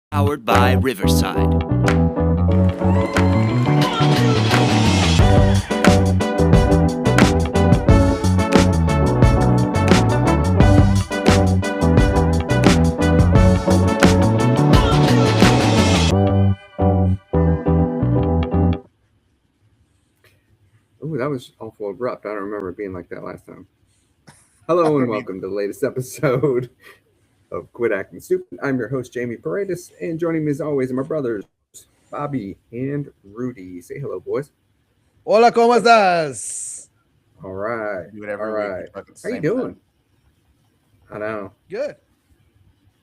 Powered by Riverside. Ooh, that was awful abrupt. I don't remember it being like that last time. Hello and welcome to the latest episode of Quit Acting Stupid. I'm your host, Jamie Paredes, and joining me as always are my brothers, Bobby and Rudy. Say hello, boys. Hola, ¿cómo estás? All right. Do it All every week. right. We talk at the How you same doing? time. I know. Good.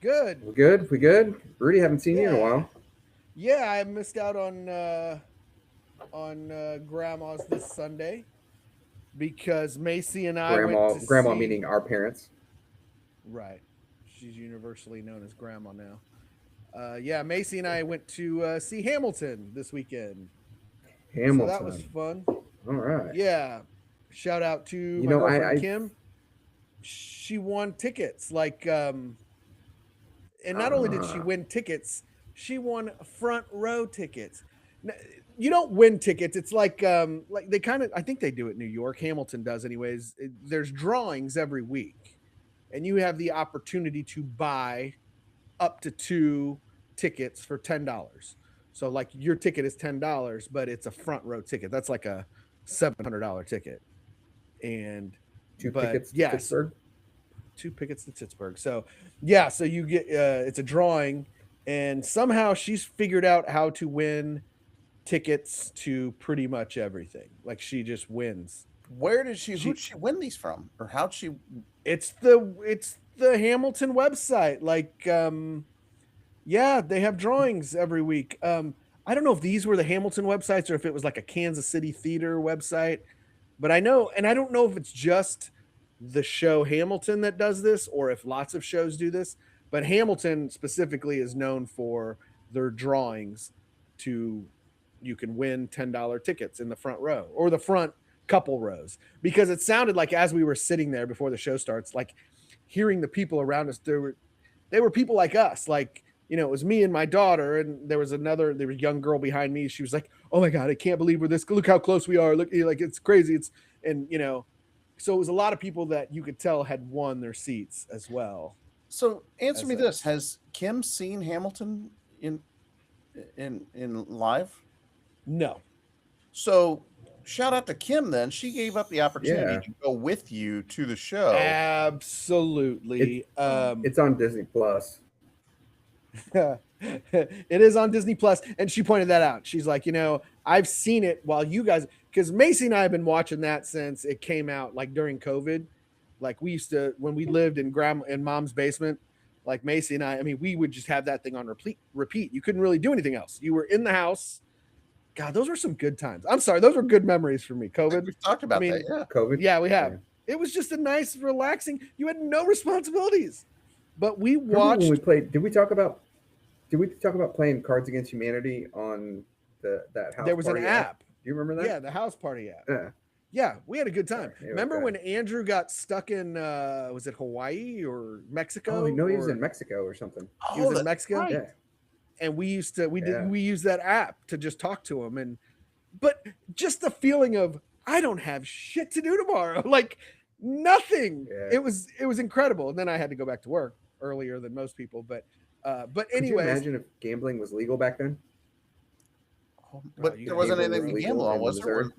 Good. We good? We good? Rudy, haven't seen you in a while. Yeah, I missed out on Grandma's this Sunday because Macy and I went to Grandma see... meaning our parents. Right. She's universally known as Grandma now. Yeah, Macy and I went to see Hamilton this weekend. Hamilton. So that was fun. All right. Yeah. Shout out to my girlfriend Kim. She won tickets. And not only did she win tickets, she won front row tickets. Now, you don't win tickets. It's like they kind of, I think they do it in New York. Hamilton does anyways. There's drawings every week and you have the opportunity to buy up to 2 tickets for $10. So like your ticket is $10, but it's a front row ticket. That's like a $700 ticket. And 2 tickets to Pittsburgh? 2 tickets to Pittsburgh. So yeah, so you get it's a drawing, and somehow she's figured out how to win tickets to pretty much everything. Like she just wins. Who'd she win these from? Or how'd she? It's the Hamilton website. Yeah, they have drawings every week. I don't know if these were the Hamilton websites or if it was like a Kansas City theater website, but I know, and I don't know if it's just the show Hamilton that does this or if lots of shows do this, but Hamilton specifically is known for their drawings you can win $10 tickets in the front row or the front couple rows, because it sounded like as we were sitting there before the show starts, like hearing the people around us, they were people like us, like, you know, it was me and my daughter, and there was a young girl behind me. She was like, "Oh my God, I can't believe we're this. Look how close we are. Look, like it's crazy." And you know, so it was a lot of people that you could tell had won their seats as well. So answer me this: has Kim seen Hamilton in live? No. So shout out to Kim then. She gave up the opportunity to go with you to the show. Absolutely. It's on Disney Plus. It is on Disney Plus, and she pointed that out. She's like, you know, I've seen it while you guys, because Macy and I have been watching that since it came out, like during COVID. Like we used to, when we lived in mom's basement, like Macy and I mean, we would just have that thing on repeat. You couldn't really do anything else. You were in the house. God, those were some good times. I'm sorry, those were good memories for me. COVID. We've talked about that. Yeah, COVID. Yeah, we have. Yeah. It was just a nice, relaxing. You had no responsibilities. But we watched. When we played, did we talk about playing Cards Against Humanity on that house? There was an app. Do you remember that? Yeah, the house party app. Yeah. Yeah, we had a good time. Yeah, remember when Andrew got stuck in was it Hawaii or Mexico? Oh, no, he was in Mexico or something. He was in Mexico. Right. Yeah. And we used that app to just talk to him, but just the feeling of I don't have shit to do tomorrow. Like nothing. Yeah. It was incredible. And then I had to go back to work earlier than most people, but anyway. Imagine if gambling was legal back then. But there wasn't anything to gamble on, was there?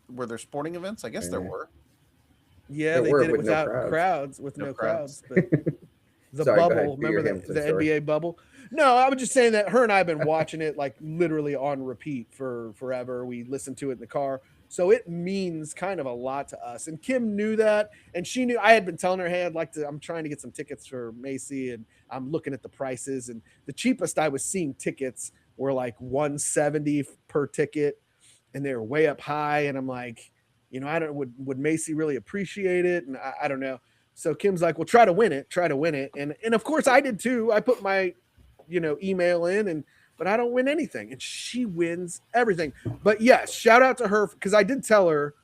Were there sporting events? I guess there were. Yeah, they did it without crowds, with no crowds. But the bubble, remember the NBA bubble? No, I was just saying that her and I have been watching it like literally on repeat for forever. We listened to it in the car. So it means kind of a lot to us. And Kim knew that. And she knew I had been telling her, hey, I'm trying to get some tickets for Macy, and I'm looking at the prices. And the cheapest I was seeing tickets were like $170 per ticket. And they were way up high. And I'm like, you know, would Macy really appreciate it? And I don't know. So Kim's like, well, try to win it. And of course I did too. I put my, email in, but I don't win anything. And she wins everything. But yes, shout out to her, because I did tell her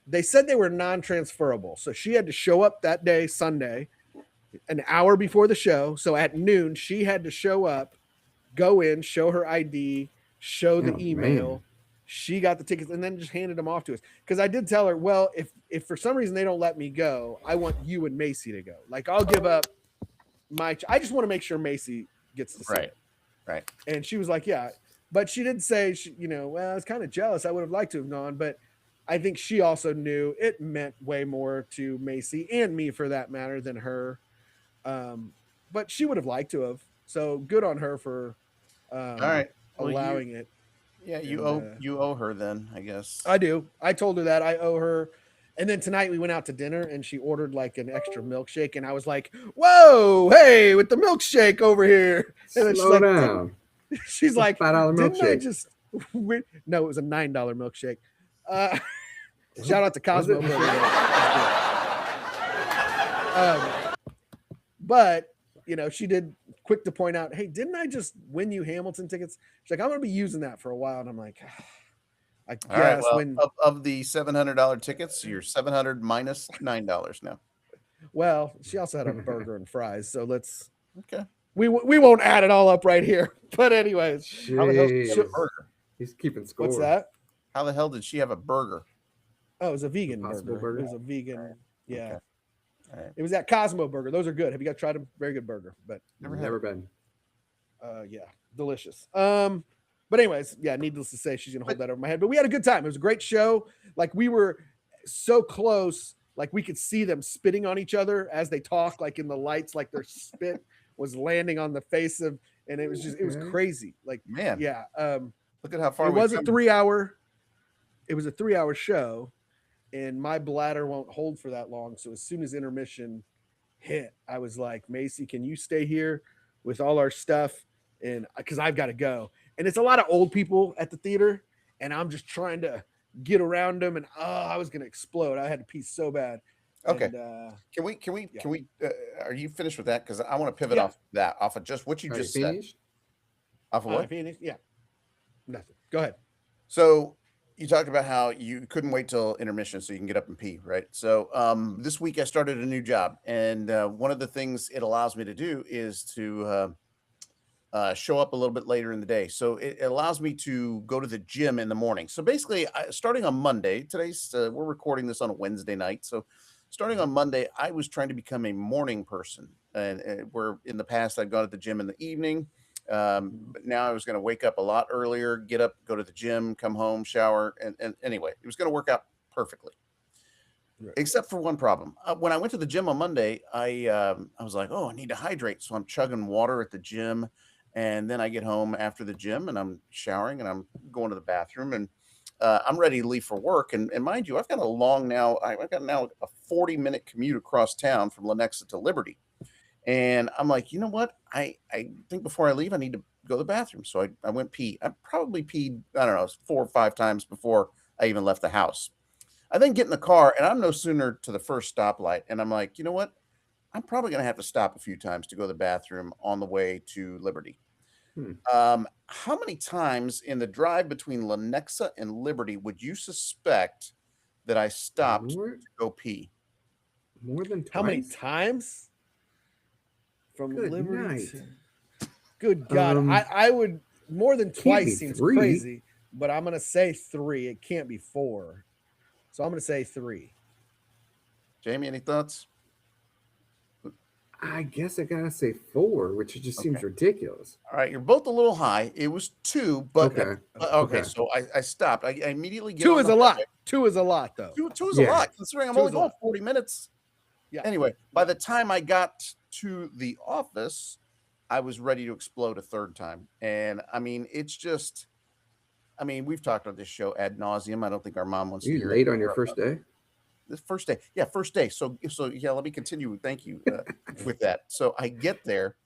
they said they were non-transferable. So she had to show up that day, Sunday, an hour before the show. So at noon, she had to show up go in, show her ID, show the email. Man. She got the tickets and then just handed them off to us. Because I did tell her, well, if for some reason they don't let me go, I want you and Macy to go. Like I'll give up I just want to make sure Macy gets to see it. Right. And she was like, yeah. But she did say, well, I was kind of jealous. I would have liked to have gone, but I think she also knew it meant way more to Macy and me for that matter than her. But she would have liked to have. So good on her for all right. Well, allowing it. Yeah, you owe her then, I guess. I do. I told her that I owe her. And then tonight we went out to dinner and she ordered like an extra milkshake. And I was like, whoa, hey, with the milkshake over here. And then Slow down. She's like, $5 milkshake. Didn't I just win? No, it was a $9 milkshake. Shout out to Cosmo. But, she did quick to point out, hey, didn't I just win you Hamilton tickets? She's like, I'm going to be using that for a while. And I'm like, I guess right, well, of the $700 tickets, you're $700 minus $9 now. Well, she also had a burger and fries, so let's. Okay. We won't add it all up right here, but anyways. How the hell did she have a burger? He's keeping score. What's that? How the hell did she have a burger? Oh, it was a vegan burger. It was a vegan. Right. Yeah. Okay. All right. It was that Cosmo burger. Those are good. Have you guys tried them? Very good burger, but never been. Yeah, delicious. But anyways, yeah, needless to say, she's gonna hold that over my head. But we had a good time. It was a great show. Like we were so close, like we could see them spitting on each other as they talk, like in the lights, like their spit was landing on the face of, and it was crazy. Like, man, yeah. Look at how far it was a 3-hour. It was a 3-hour show, and my bladder won't hold for that long. So as soon as intermission hit, I was like, Macy, can you stay here with all our stuff? And because I've got to go. And it's a lot of old people at the theater, and I'm just trying to get around them. And I was gonna explode. I had to pee so bad. Okay. And, can we? Are you finished with that? Because I want to pivot off of just what you just said. Off of what? Yeah. Nothing. Go ahead. So you talked about how you couldn't wait till intermission so you can get up and pee, right? So this week I started a new job, and one of the things it allows me to do is to show up a little bit later in the day. So it allows me to go to the gym in the morning. So basically, starting on Monday, we're recording this on a Wednesday night. So starting on Monday, I was trying to become a morning person. And where in the past I'd gone to the gym in the evening. But now I was going to wake up a lot earlier, get up, go to the gym, come home, shower. And anyway, it was going to work out perfectly. Right. Except for one problem. When I went to the gym on Monday, I was like, I need to hydrate. So I'm chugging water at the gym. And then I get home after the gym and I'm showering and I'm going to the bathroom and I'm ready to leave for work. And mind you, I've got a 40-minute commute across town from Lenexa to Liberty. And I'm like, you know what? I think before I leave, I need to go to the bathroom. So I went pee. I probably peed, 4 or 5 times before I even left the house. I then get in the car and I'm no sooner to the first stoplight. And I'm like, you know what? I'm probably going to have to stop a few times to go to the bathroom on the way to Liberty. How many times in the drive between Lenexa and Liberty would you suspect that I stopped to go pee? More than twice? How many times? From Good Liberty night. Good God. I would more than twice seems 3. Crazy, but I'm gonna say 3. It can't be 4. So I'm gonna say 3. Jamie, any thoughts? I guess I gotta say 4, which just seems ridiculous. All right, you're both a little high. It was 2, but okay. So I stopped. I immediately get 2 is a lot. 2 is a lot, though. 2 is a lot considering I'm only going 40 minutes. Yeah. Anyway, by the time I got to the office, I was ready to explode a third time, and I mean, it's just. I mean, we've talked on this show ad nauseum. I don't think our mom wants to hear late on your first day. The first day. Yeah, first day. So yeah, let me continue. Thank you with that. So I get there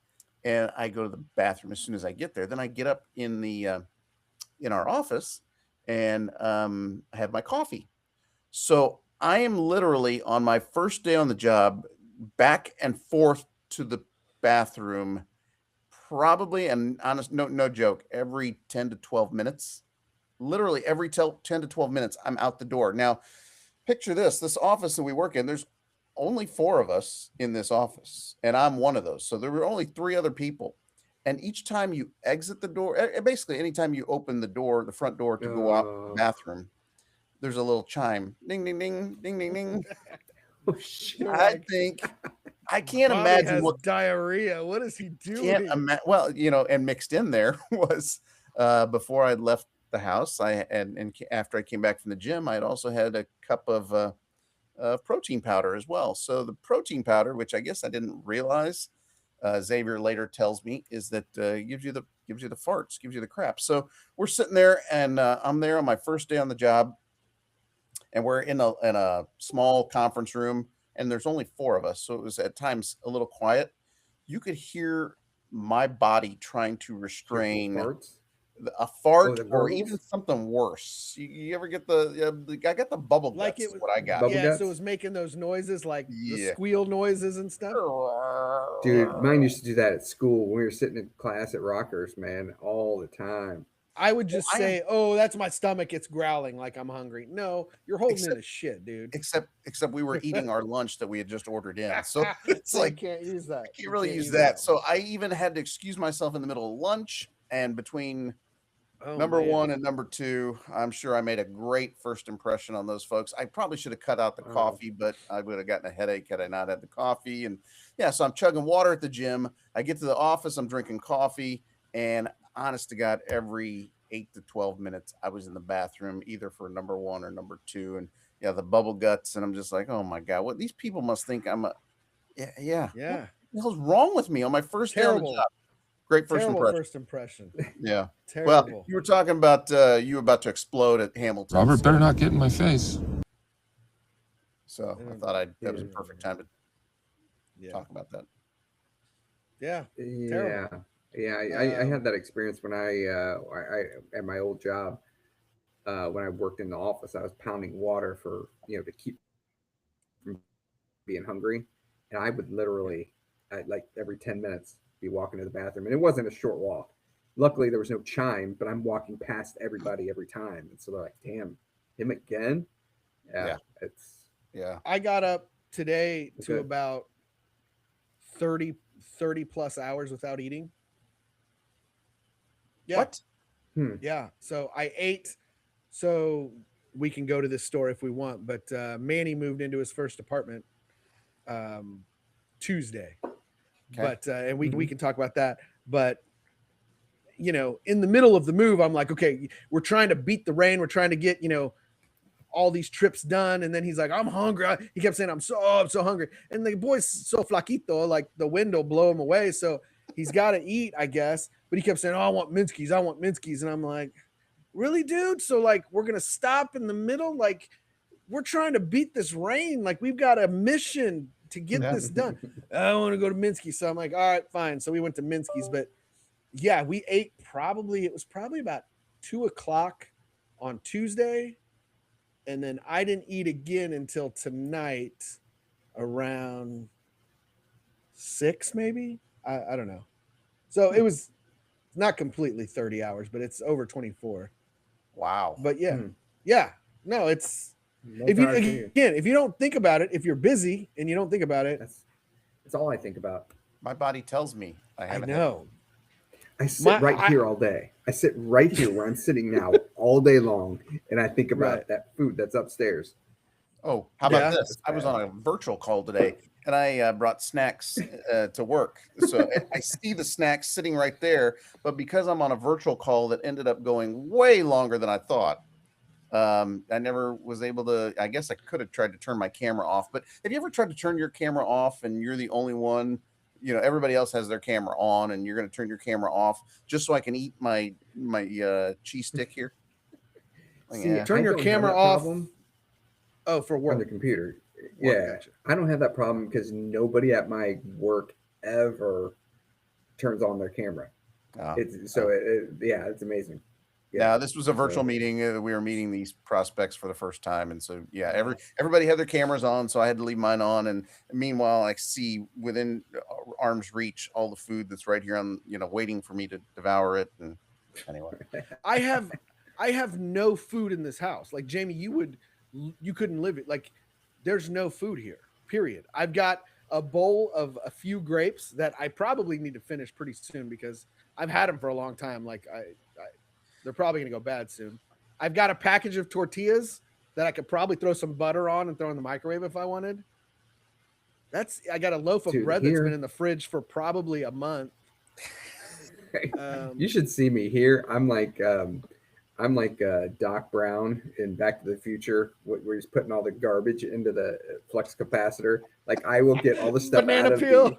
and I go to the bathroom as soon as I get there. Then I get up in the in our office and I have my coffee. So I am literally on my first day on the job back and forth to the bathroom probably, and honest, no joke, every 10 to 12 minutes. Literally every 10 to 12 minutes, I'm out the door. Now, picture this office that we work in, there's only 4 of us in this office, and I'm one of those. So there were only 3 other people. And each time you exit the door, basically anytime you open the door, the front door to go out to the bathroom, there's a little chime. Ding, ding, ding, ding, ding, ding. Oh, shit. I can't Bobby imagine has what diarrhea. What is he doing? Well, and mixed in there was before I left the house, and after I came back from the gym, I had also had a cup of protein powder as well. So the protein powder, which I guess I didn't realize, Xavier later tells me, is that gives you the farts, gives you the crap. So we're sitting there, and I'm there on my first day on the job, and we're in a small conference room, and there's only 4 of us, so it was at times a little quiet. You could hear my body trying to restrain a fart or even something worse. You ever get I got the bubble guts, like it was, what I got. Yeah, so it was making those noises, like the squeal noises and stuff. Dude, mine used to do that at school when we were sitting in class at Rockers, man, all the time. I would just say, "Oh, that's my stomach. It's growling like I'm hungry." No, you're holding in a shit, dude. Except we were eating our lunch that we had just ordered in, so it's like you can't use that. You can't really use that. So I even had to excuse myself in the middle of lunch, and between number 1 and number 2, I'm sure I made a great first impression on those folks. I probably should have cut out the coffee, but I would have gotten a headache had I not had the coffee. And yeah, so I'm chugging water at the gym. I get to the office, I'm drinking coffee, and honest to God, every 8 to 12 minutes, I was in the bathroom, either for number 1 or number 2. And yeah, the bubble guts. And I'm just like, oh my God, what these people must think I'm a, yeah. What the hell's wrong with me on my first day on the job? Great first impression. Yeah. Terrible. Well, you were talking about, you were about to explode at Hamilton. Robert better not get in my face. So I thought that was a perfect time to talk about that. Yeah. Terrible. Yeah, I had that experience when I at my old job, when I worked in the office. I was pounding water for, to keep from being hungry, and I would literally, like every 10 minutes, be walking to the bathroom, and it wasn't a short walk. Luckily, there was no chime, but I'm walking past everybody every time, and so they're like, "Damn, him again?" Yeah. I got up today to about 30 plus hours without eating. Yeah. What? Yeah. So I ate. So we can go to this store if we want, but Manny moved into his first apartment Tuesday. Okay. But and we can talk about that. But in the middle of the move, I'm like, okay, we're trying to beat the rain. We're trying to get all these trips done. And then he's like, I'm hungry. He kept saying, I'm so hungry. And the boy's so flaquito, like the wind will blow him away. So he's got to eat, I guess. But he kept saying, oh, I want Minsky's. And I'm like, really, dude? So like, we're going to stop in the middle? Like, we're trying to beat this rain. Like, we've got a mission to get this done. I want to go to Minsky's. So I'm like, all right, fine. So we went to Minsky's. But yeah, we ate it was probably about 2:00 on Tuesday. And then I didn't eat again until tonight around 6, maybe. I don't know. So it was not completely 30 hours, but it's over 24. Wow. But no, it's if you don't think about it, if you're busy and you don't think about it, that's all I think about. My body tells me I know. I sit here all day. I sit right here where I'm sitting now all day long, and I think about that food that's upstairs. Oh, how about this? I was on a virtual call today, and I brought snacks to work. So I see the snacks sitting right there, but because I'm on a virtual call that ended up going way longer than I thought, I never was able to. I guess I could have tried to turn my camera off, but have you ever tried to turn your camera off and you're the only one? Everybody else has their camera on, and you're going to turn your camera off just so I can eat my cheese stick here. Turn your camera off. Oh, for work on the computer. Gotcha. I don't have that problem because nobody at my work ever turns on their camera. It's amazing. Yeah, this was a virtual meeting. We were meeting these prospects for the first time, and so everybody had their cameras on, so I had to leave mine on. And meanwhile, I see within arm's reach all the food that's right here on, waiting for me to devour it. And anyway, I have no food in this house. Like Jamie, you couldn't live it. Like there's no food here. Period. I've got a bowl of a few grapes that I probably need to finish pretty soon because I've had them for a long time. Like they're probably going to go bad soon. I've got a package of tortillas that I could probably throw some butter on and throw in the microwave if I wanted. I got a loaf of bread that's been in the fridge for probably a month. You should see me here. I'm like Doc Brown in Back to the Future, where he's putting all the garbage into the flux capacitor. Like I will get all the stuff banana peel.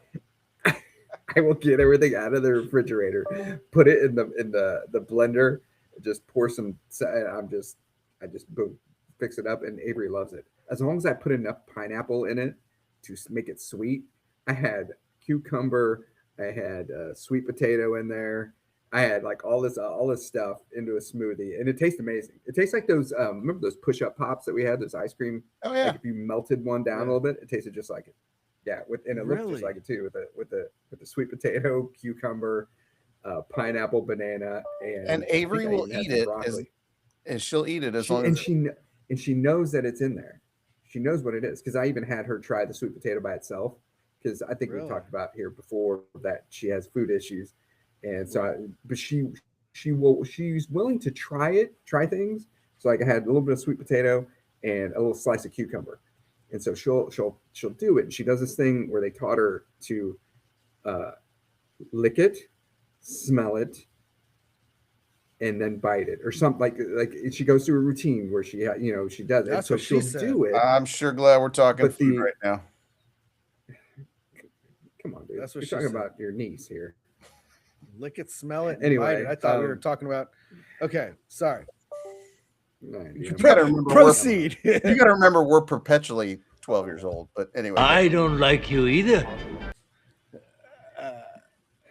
I will get everything out of the refrigerator, put it in the blender, just pour some. I just boom, fix it up, and Avery loves it. As long as I put enough pineapple in it to make it sweet. I had cucumber, I had sweet potato in there. I had like all this stuff into a smoothie, and it tastes amazing. It tastes like those remember those push-up pops that we had, those ice cream. Oh yeah. Like if you melted one down a little bit, it tasted just like it. Yeah, and it looked just like it too, with the sweet potato, cucumber, pineapple, banana, and Avery will eat it and she'll eat it as long as she knows that it's in there. She knows what it is because I even had her try the sweet potato by itself because I think we talked about here before that she has food issues, and so but she's willing to try things. So like I had a little bit of sweet potato and a little slice of cucumber, and so she'll do it. And she does this thing where they taught her to lick it, smell it, and then bite it or something like she goes through a routine where she does it. That's so what she'll do it. I'm sure glad we're talking food right now. Come on, dude. That's what you're talking about your niece here. Lick it, smell it, anyway, bite it. I thought we were talking about. Okay, sorry. You gotta remember proceed. You gotta remember we're perpetually 12 years old. But anyway, I don't like you either.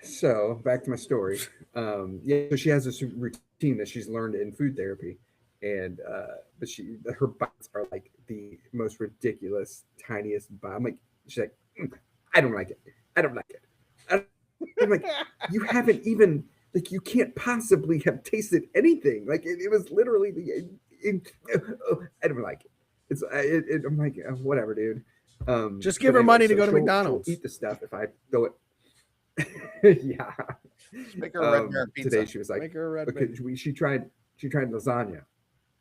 So back to my story. So she has this routine that she's learned in food therapy, and but her bites are like the most ridiculous, tiniest bite. I'm like, she's like, I don't like it. I'm like, you haven't even you can't possibly have tasted anything. Like it was literally I don't like it. I'm like, whatever, dude. Just give her money to go to McDonald's. She'll eat the stuff if I throw it. Yeah. Make her a red bear pizza. Today she was like, make her a red okay, she tried lasagna,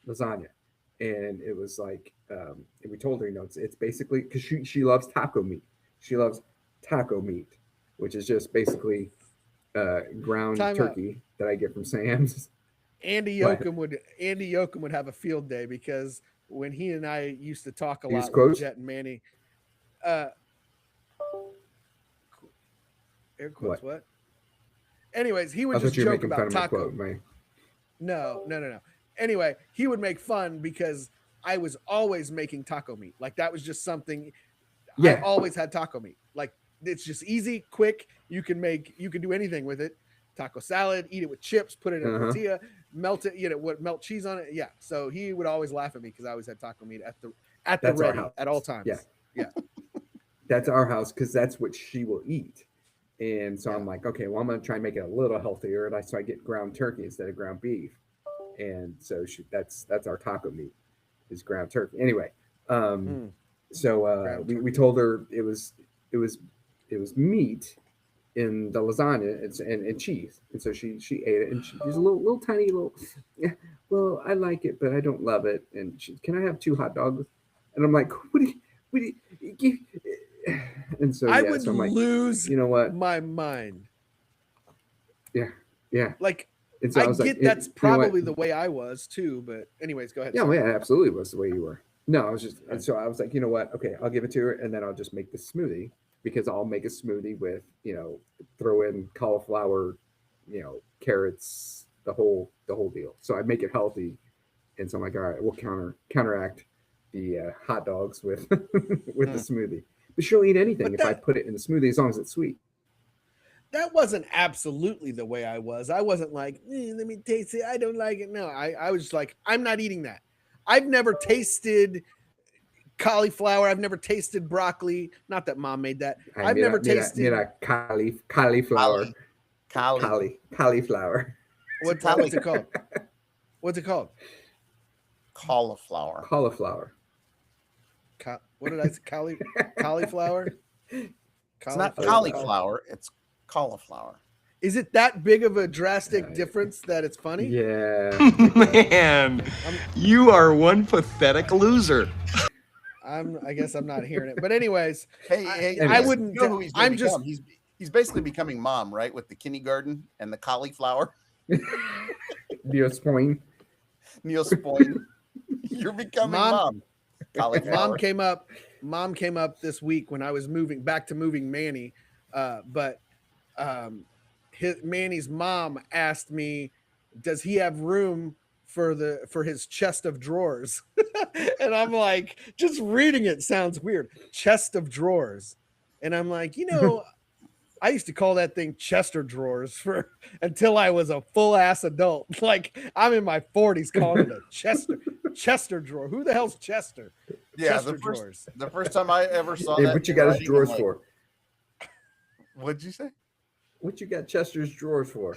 and it was like, and we told her, it's basically because she loves taco meat. She loves taco meat, which is just basically ground turkey that I get from Sam's. Andy Yoakum would have a field day because when he and I used to talk a lot with Jet and Manny, air quotes, what? Anyways, he would just joke about taco. No. Anyway, he would make fun because I was always making taco meat. Like that was just something. Yeah. I always had taco meat. Like it's just easy, quick. You can do anything with it. Taco salad, eat it with chips, put it in a tortilla, melt it, melt cheese on it. Yeah. So he would always laugh at me because I always had taco meat at the ready at all times. Yeah. That's our house because that's what she will eat. And so I'm like, okay, well, I'm going to try and make it a little healthier. And so I get ground turkey instead of ground beef. And so that's our taco meat is ground turkey. Anyway, so we told her it was meat in the lasagna and cheese. And so she ate it, and she's a little tiny little, yeah, well, I like it, but I don't love it. And can I have 2 hot dogs? And I'm like, what do you and so I would like, lose what? my mind. Yeah. Like, and so I get that's probably the way I was too, but anyways, go ahead. Yeah, well, yeah, absolutely was the way you were. No, I was just, and so I was like, you know what? Okay, I'll give it to her, and then I'll just make the smoothie because I'll make a smoothie with, throw in cauliflower, carrots, the whole deal. So I make it healthy, and so I'm like, all right, we'll counteract the hot dogs with with the smoothie. But she'll eat anything if I put it in the smoothie as long as it's sweet. That wasn't absolutely the way I was. I wasn't like, let me taste it. I don't like it. No, I was just like, I'm not eating that. I've never tasted cauliflower. I've never tasted broccoli. Not that Mom made that. I've never tasted cauliflower. Cauliflower. What's it called? What's it called? Cauliflower. Cauliflower. What did I say? Cauliflower? It's not cauliflower. It's cauliflower. Is it that big of a drastic difference that it's funny? Yeah. Man, you are one pathetic loser. I guess I'm not hearing it. But anyways, hey, I wouldn't. You know who he's basically becoming mom, right? With the kindergarten and the cauliflower. Neosporin. You're becoming mom. Mom came up this week when I was moving Manny. Manny's mom asked me, does he have room for his chest of drawers? And I'm like, just reading it sounds weird. Chest of drawers. And I'm like, I used to call that thing Chester drawers until I was a full ass adult. Like I'm in my 40s calling it a Chester drawer. Who the hell's Chester? Yeah, Chester drawers. The first time I ever saw Hey, that. what you got his drawers for? What'd you say? What you got Chester's drawers for?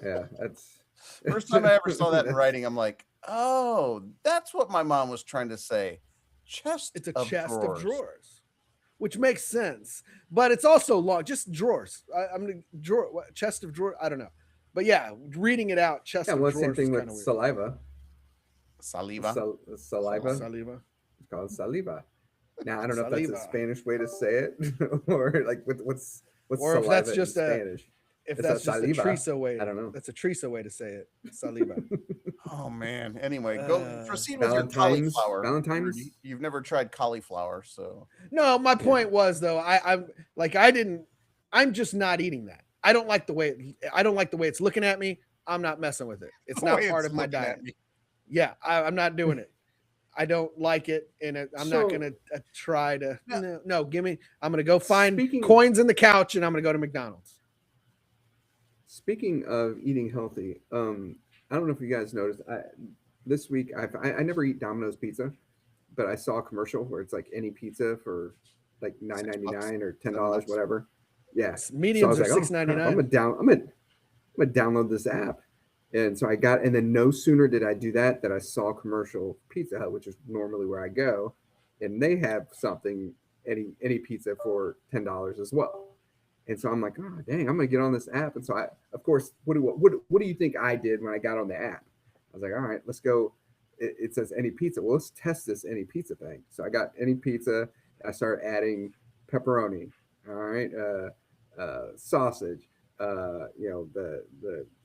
Yeah, that's first time I ever saw that in writing. I'm like, oh, that's what my mom was trying to say. It's a chest of drawers, which makes sense, but it's also long. Just drawers. I'm gonna chest of drawers. I don't know, but yeah, reading it out. Chest of drawers. Same thing with saliva. Saliva. Saliva. It's called saliva. Now I don't know if that's a Spanish way to say it, or like what's or if that's just Spanish. If that's just a Teresa way, I don't know. That's a Teresa way to say it. Saliva. Oh man. Anyway, proceed with your cauliflower. Valentine's. You've never tried cauliflower, so. No, my point was though, I'm just not eating that. I don't like the way it's looking at me. I'm not messing with it. It's not part of my diet. Yeah, I'm not doing it. I don't like it, and I'm not going to try to. No, give me. I'm going to go find coins in the couch, and I'm going to go to McDonald's. Speaking of eating healthy, I don't know if you guys noticed. This week, I never eat Domino's pizza, but I saw a commercial where it's like any pizza for like $9.99 or $10, whatever. Yeah, mediums are $6.99. I'm gonna download this app. And so and then no sooner did I do that I saw a commercial Pizza Hut, which is normally where I go, and they have something, any pizza for $10 as well. And so I'm like, oh dang, I'm gonna get on this app. And so of course, what do you think I did when I got on the app? I was like, all right, let's go. It says any pizza. Well, let's test this any pizza thing. So I got any pizza. I started adding pepperoni. All right, sausage. The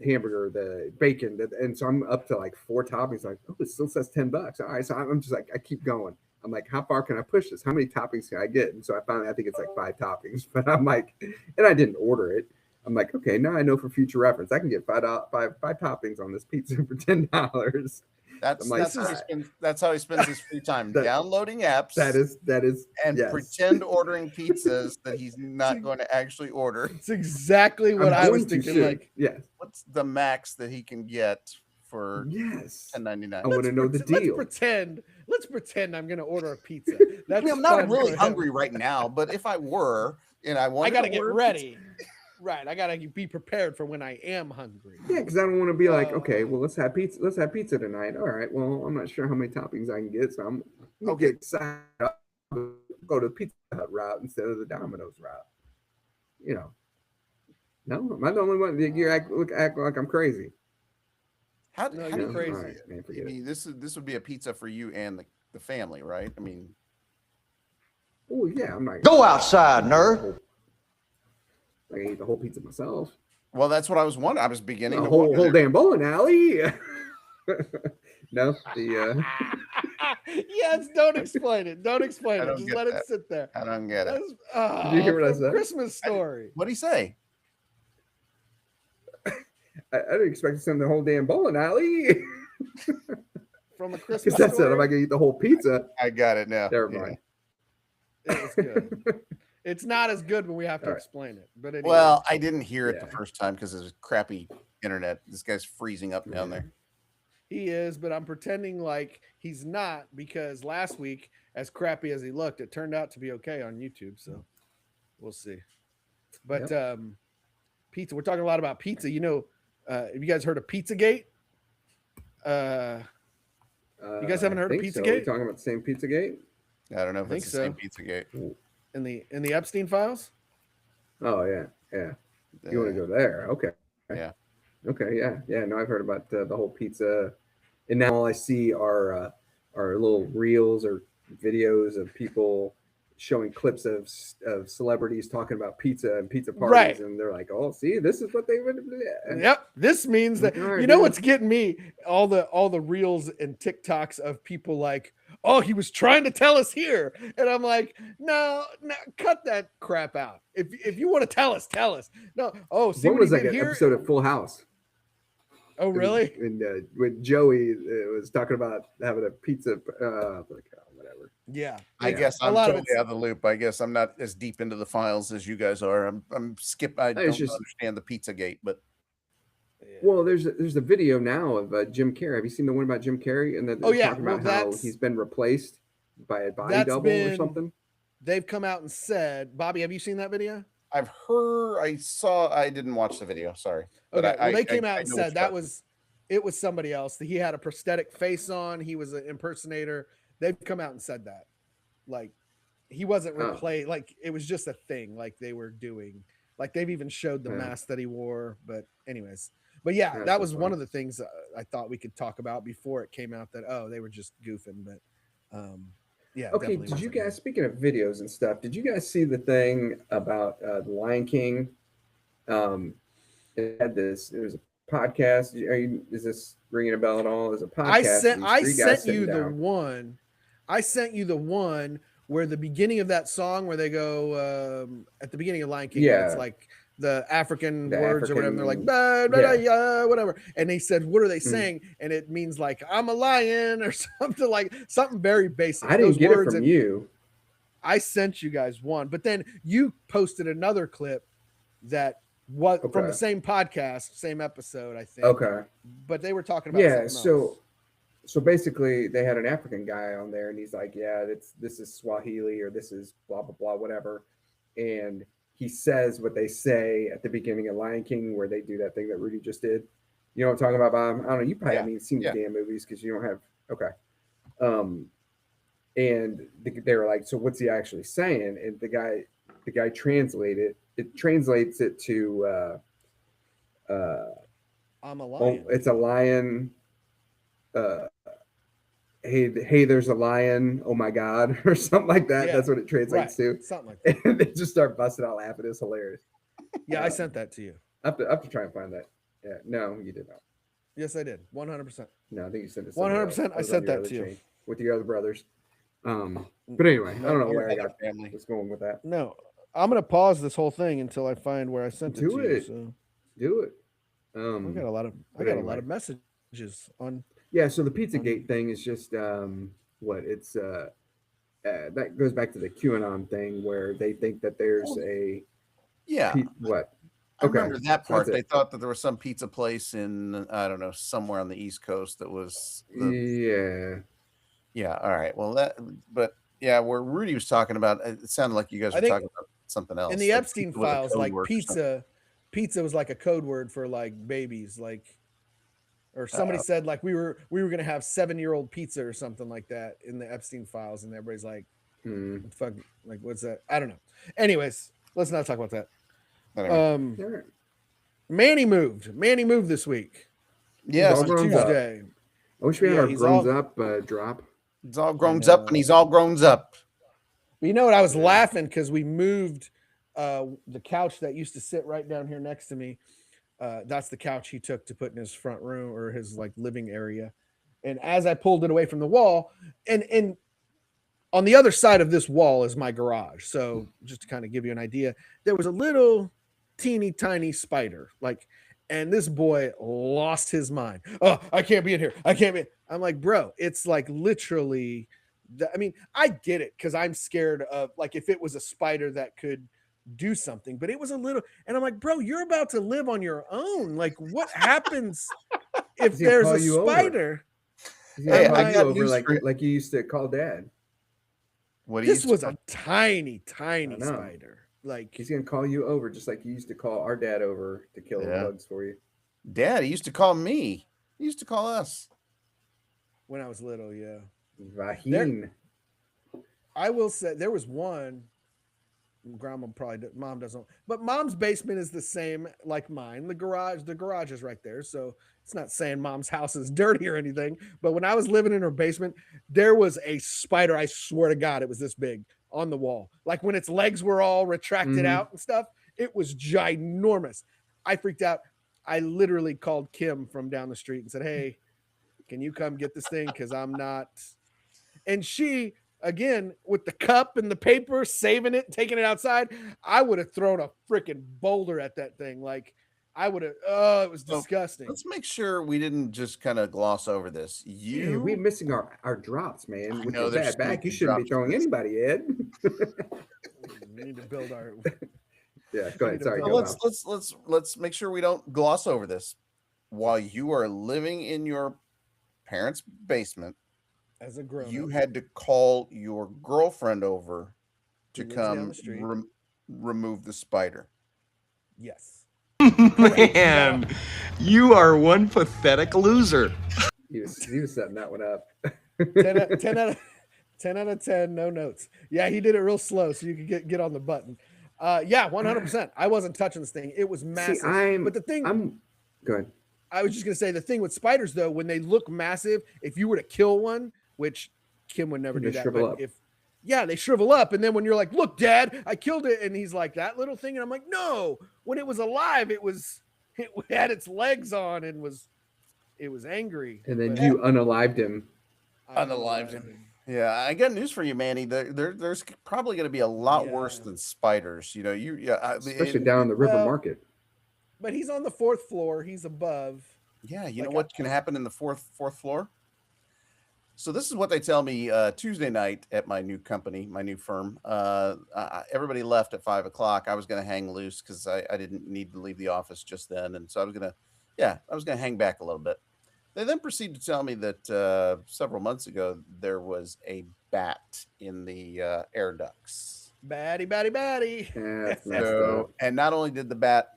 hamburger, the bacon, and so I'm up to like 4 toppings. Like, oh, it still says $10. All right, so I'm just like, I keep going. I'm like, how far can I push this? How many toppings can I get? And so I think it's like 5 toppings. But I'm like, and I didn't order it. I'm like, okay, now I know for future reference, I can get five toppings on this pizza for $10. That's how he spends his free time, downloading apps. That is, and pretend ordering pizzas that he's not going to actually order. It's exactly what I was thinking. Like, what's the max that he can get for $10.99? I want to know the deal. Let's pretend I'm going to order a pizza. I'm not really hungry right now, but if I were, and I got to get ready. Right, I gotta be prepared for when I am hungry. Yeah, because I don't want to be like, okay, well, let's have pizza. Let's have pizza tonight. All right. Well, I'm not sure how many toppings I can get, so I'm gonna get excited. Go to the Pizza Hut route instead of the Domino's route. No, am I the only one? You act like I'm crazy. How crazy? Right, man, I mean, this would be a pizza for you and the family, right? I mean, oh yeah, I'm not. Go outside, nerd. I can eat the whole pizza myself. Well, that's what I was wondering. I was beginning to whole damn bowling alley. No, yes, don't explain it. Don't explain it. Just let it sit there. I don't get it. Did you hear what I said? Christmas story. What'd he say? I didn't expect to send the whole damn bowling alley. From a Christmas story? That's it. If I can eat the whole pizza. I got it now. Never mind. It was good. It's not as good when we have to explain it. But anyway. Well, I didn't hear it the first time because it was crappy internet. This guy's freezing up down there. He is, but I'm pretending like he's not because last week, as crappy as he looked, it turned out to be okay on YouTube. So we'll see. But pizza, we're talking a lot about pizza. Have you guys heard of Pizzagate? You guys haven't heard of Pizzagate? Are we talking about the same Pizzagate? I don't know if it's the same Pizzagate. in the Epstein files. Oh yeah. You want to go there? Okay. Yeah. Okay. Yeah. No, I've heard about the whole pizza, and now all I see are little reels or videos of people showing clips of celebrities talking about pizza and pizza parties, Right. and they're like, "Oh, see, this is what they would." Yep. This means that All right, you know dude. what's getting me all the reels and TikToks of people like, oh, he was trying to tell us here, and I'm like, no, cut that crap out. If you want to tell us, tell us. No. Oh, see One what was he like did an here. episode of Full House. Oh, really? And when Joey was talking about having a pizza, whatever. Yeah. I Like, guess a I'm lot of totally it's out of the loop. I guess I'm not as deep into the files as you guys are. I'm skip. I don't understand the Pizzagate, but well, there's a video now of Jim Carrey. Have you seen the one about Jim Carrey? And they're talking about how he's been replaced by a body double or something. They've come out and said, Bobby, have you seen that video? I've heard. I didn't watch the video. Sorry. Okay. But They came out and said it was somebody else. He had a prosthetic face on. He was an impersonator. They've come out and said that, like, he wasn't replaced. Like, it was just a thing. Like, they were doing. Like, they've even showed the mask that he wore. But anyways, yeah, that was one of the things I thought we could talk about before it came out that they were just goofing. But yeah. Okay. Did you guys, speaking of videos and stuff, did you guys see the thing about the Lion King? It had this. It was a podcast. Is this ringing a bell at all? There's a podcast. I sent you the one. I sent you the one where the beginning of that song where they go at the beginning of Lion King. Yeah, it's like the African words or whatever. And they're like blah, blah, blah, whatever. And they said, "What are they saying?" And it means like "I'm a lion" or something very basic. I didn't get it from you. I sent you guys one, but then you posted another clip that was from the same podcast, same episode, I think. Okay. But they were talking about something else. So basically they had an African guy on there and he's like, yeah, this is Swahili or this is blah, blah, blah, whatever. And he says what they say at the beginning of Lion King where they do that thing that Rudy just did. You know what I'm talking about, Bob? I don't know. You probably haven't even seen the damn movies because you don't have, okay. And they were like, so what's he actually saying? And the guy translates it to I'm a lion. It's a lion. Hey, there's a lion. Oh my God, or something like that. That's what it translates to. Something like that. And they just start busting out laughing. It's hilarious. Yeah, I sent that to you. I have to try and find that. Yeah, no, you did not. Yes, I did. 100%. No, I think you sent it. 100%. I sent that to you with your other brothers. But anyway, I don't know where I got family. What's going with that? No, I'm gonna pause this whole thing until I find where I sent it to you. So. Do it. I got a lot of messages on. Yeah, so the Pizzagate thing is just it's that goes back to the QAnon thing where they think that there's what? I remember that part. They thought that there was some pizza place in somewhere on the East Coast that was yeah. All right. Well, where Rudy was talking about, it sounded like you guys were talking about something else. In the Epstein files, like pizza was like a code word for like babies, like. Or somebody said like we were gonna have 7-year-old pizza or something like that in the Epstein files, and everybody's like, "Fuck, like what's that?" I don't know. Anyways, let's not talk about that. Manny moved this week. Yes, Tuesday. I wish we had our grown up drop. He's all grown up, and he's all grown up. But you know what? I was laughing because we moved the couch that used to sit right down here next to me. That's the couch he took to put in his front room or his like living area. And as I pulled it away from the wall, and on the other side of this wall is my garage. So just to kind of give you an idea, there was a little teeny tiny spider, and this boy lost his mind. Oh, I can't be in here. I can't be. I'm like, bro, it's like literally. I get it because I'm scared of like if it was a spider that could do something, but it was a little, and I'm like, bro, you're about to live on your own. Like, what happens if there's a spider? Hey, I got over like you used to call Dad. This was a tiny spider. Like he's gonna call you over just like you used to call our dad over to kill the bugs for you. Dad, he used to call me. He used to call us when I was little. Yeah, Rahim. I will say there was one. Grandma probably mom doesn't, but mom's basement is the same like mine. The garage is right there, so it's not saying mom's house is dirty or anything. But when I was living in her basement, there was a spider. I swear to God, it was this big on the wall. Like when its legs were all retracted out and stuff, it was ginormous. I freaked out. I literally called Kim from down the street and said, "Hey, can you come get this thing? Because I'm not." And she, again, with the cup and the paper, saving it, taking it outside, I would have thrown a freaking boulder at that thing. Like, I would have, it was disgusting. Let's make sure we didn't just kind of gloss over this. Yeah, we're missing our drops, man. With your bad back, you shouldn't be throwing anybody, Ed. We need to build our. Yeah, go ahead. Sorry. Let's make sure we don't gloss over this. While you are living in your parents' basement, as a grown, you had to call your girlfriend over to come remove the spider. Yes. Man, you are one pathetic loser. He was setting that one up. 10 out of 10, no notes. Yeah, he did it real slow so you could get on the button. Yeah, 100%. I wasn't touching this thing. It was massive. But the thing, go ahead. I was just gonna say the thing with spiders though, when they look massive, if you were to kill one, which Kim would never do that, but they shrivel up, and then when you're like, "Look, Dad, I killed it," and he's like, "That little thing," and I'm like, "No, when it was alive, it had its legs on and it was angry." And then you unalived him. Unalived him. Yeah, I got news for you, Manny. There's probably going to be a lot worse than spiders. You know, especially down the river market. But he's on the 4th floor. He's above. Yeah, you know what can happen in the fourth floor? So this is what they tell me Tuesday night at my new company, my new firm. Everybody left at 5:00. I was going to hang loose because I didn't need to leave the office just then, and so I was going to hang back a little bit. They then proceeded to tell me that several months ago there was a bat in the air ducts. Batty. Yeah, so, and not only did the bat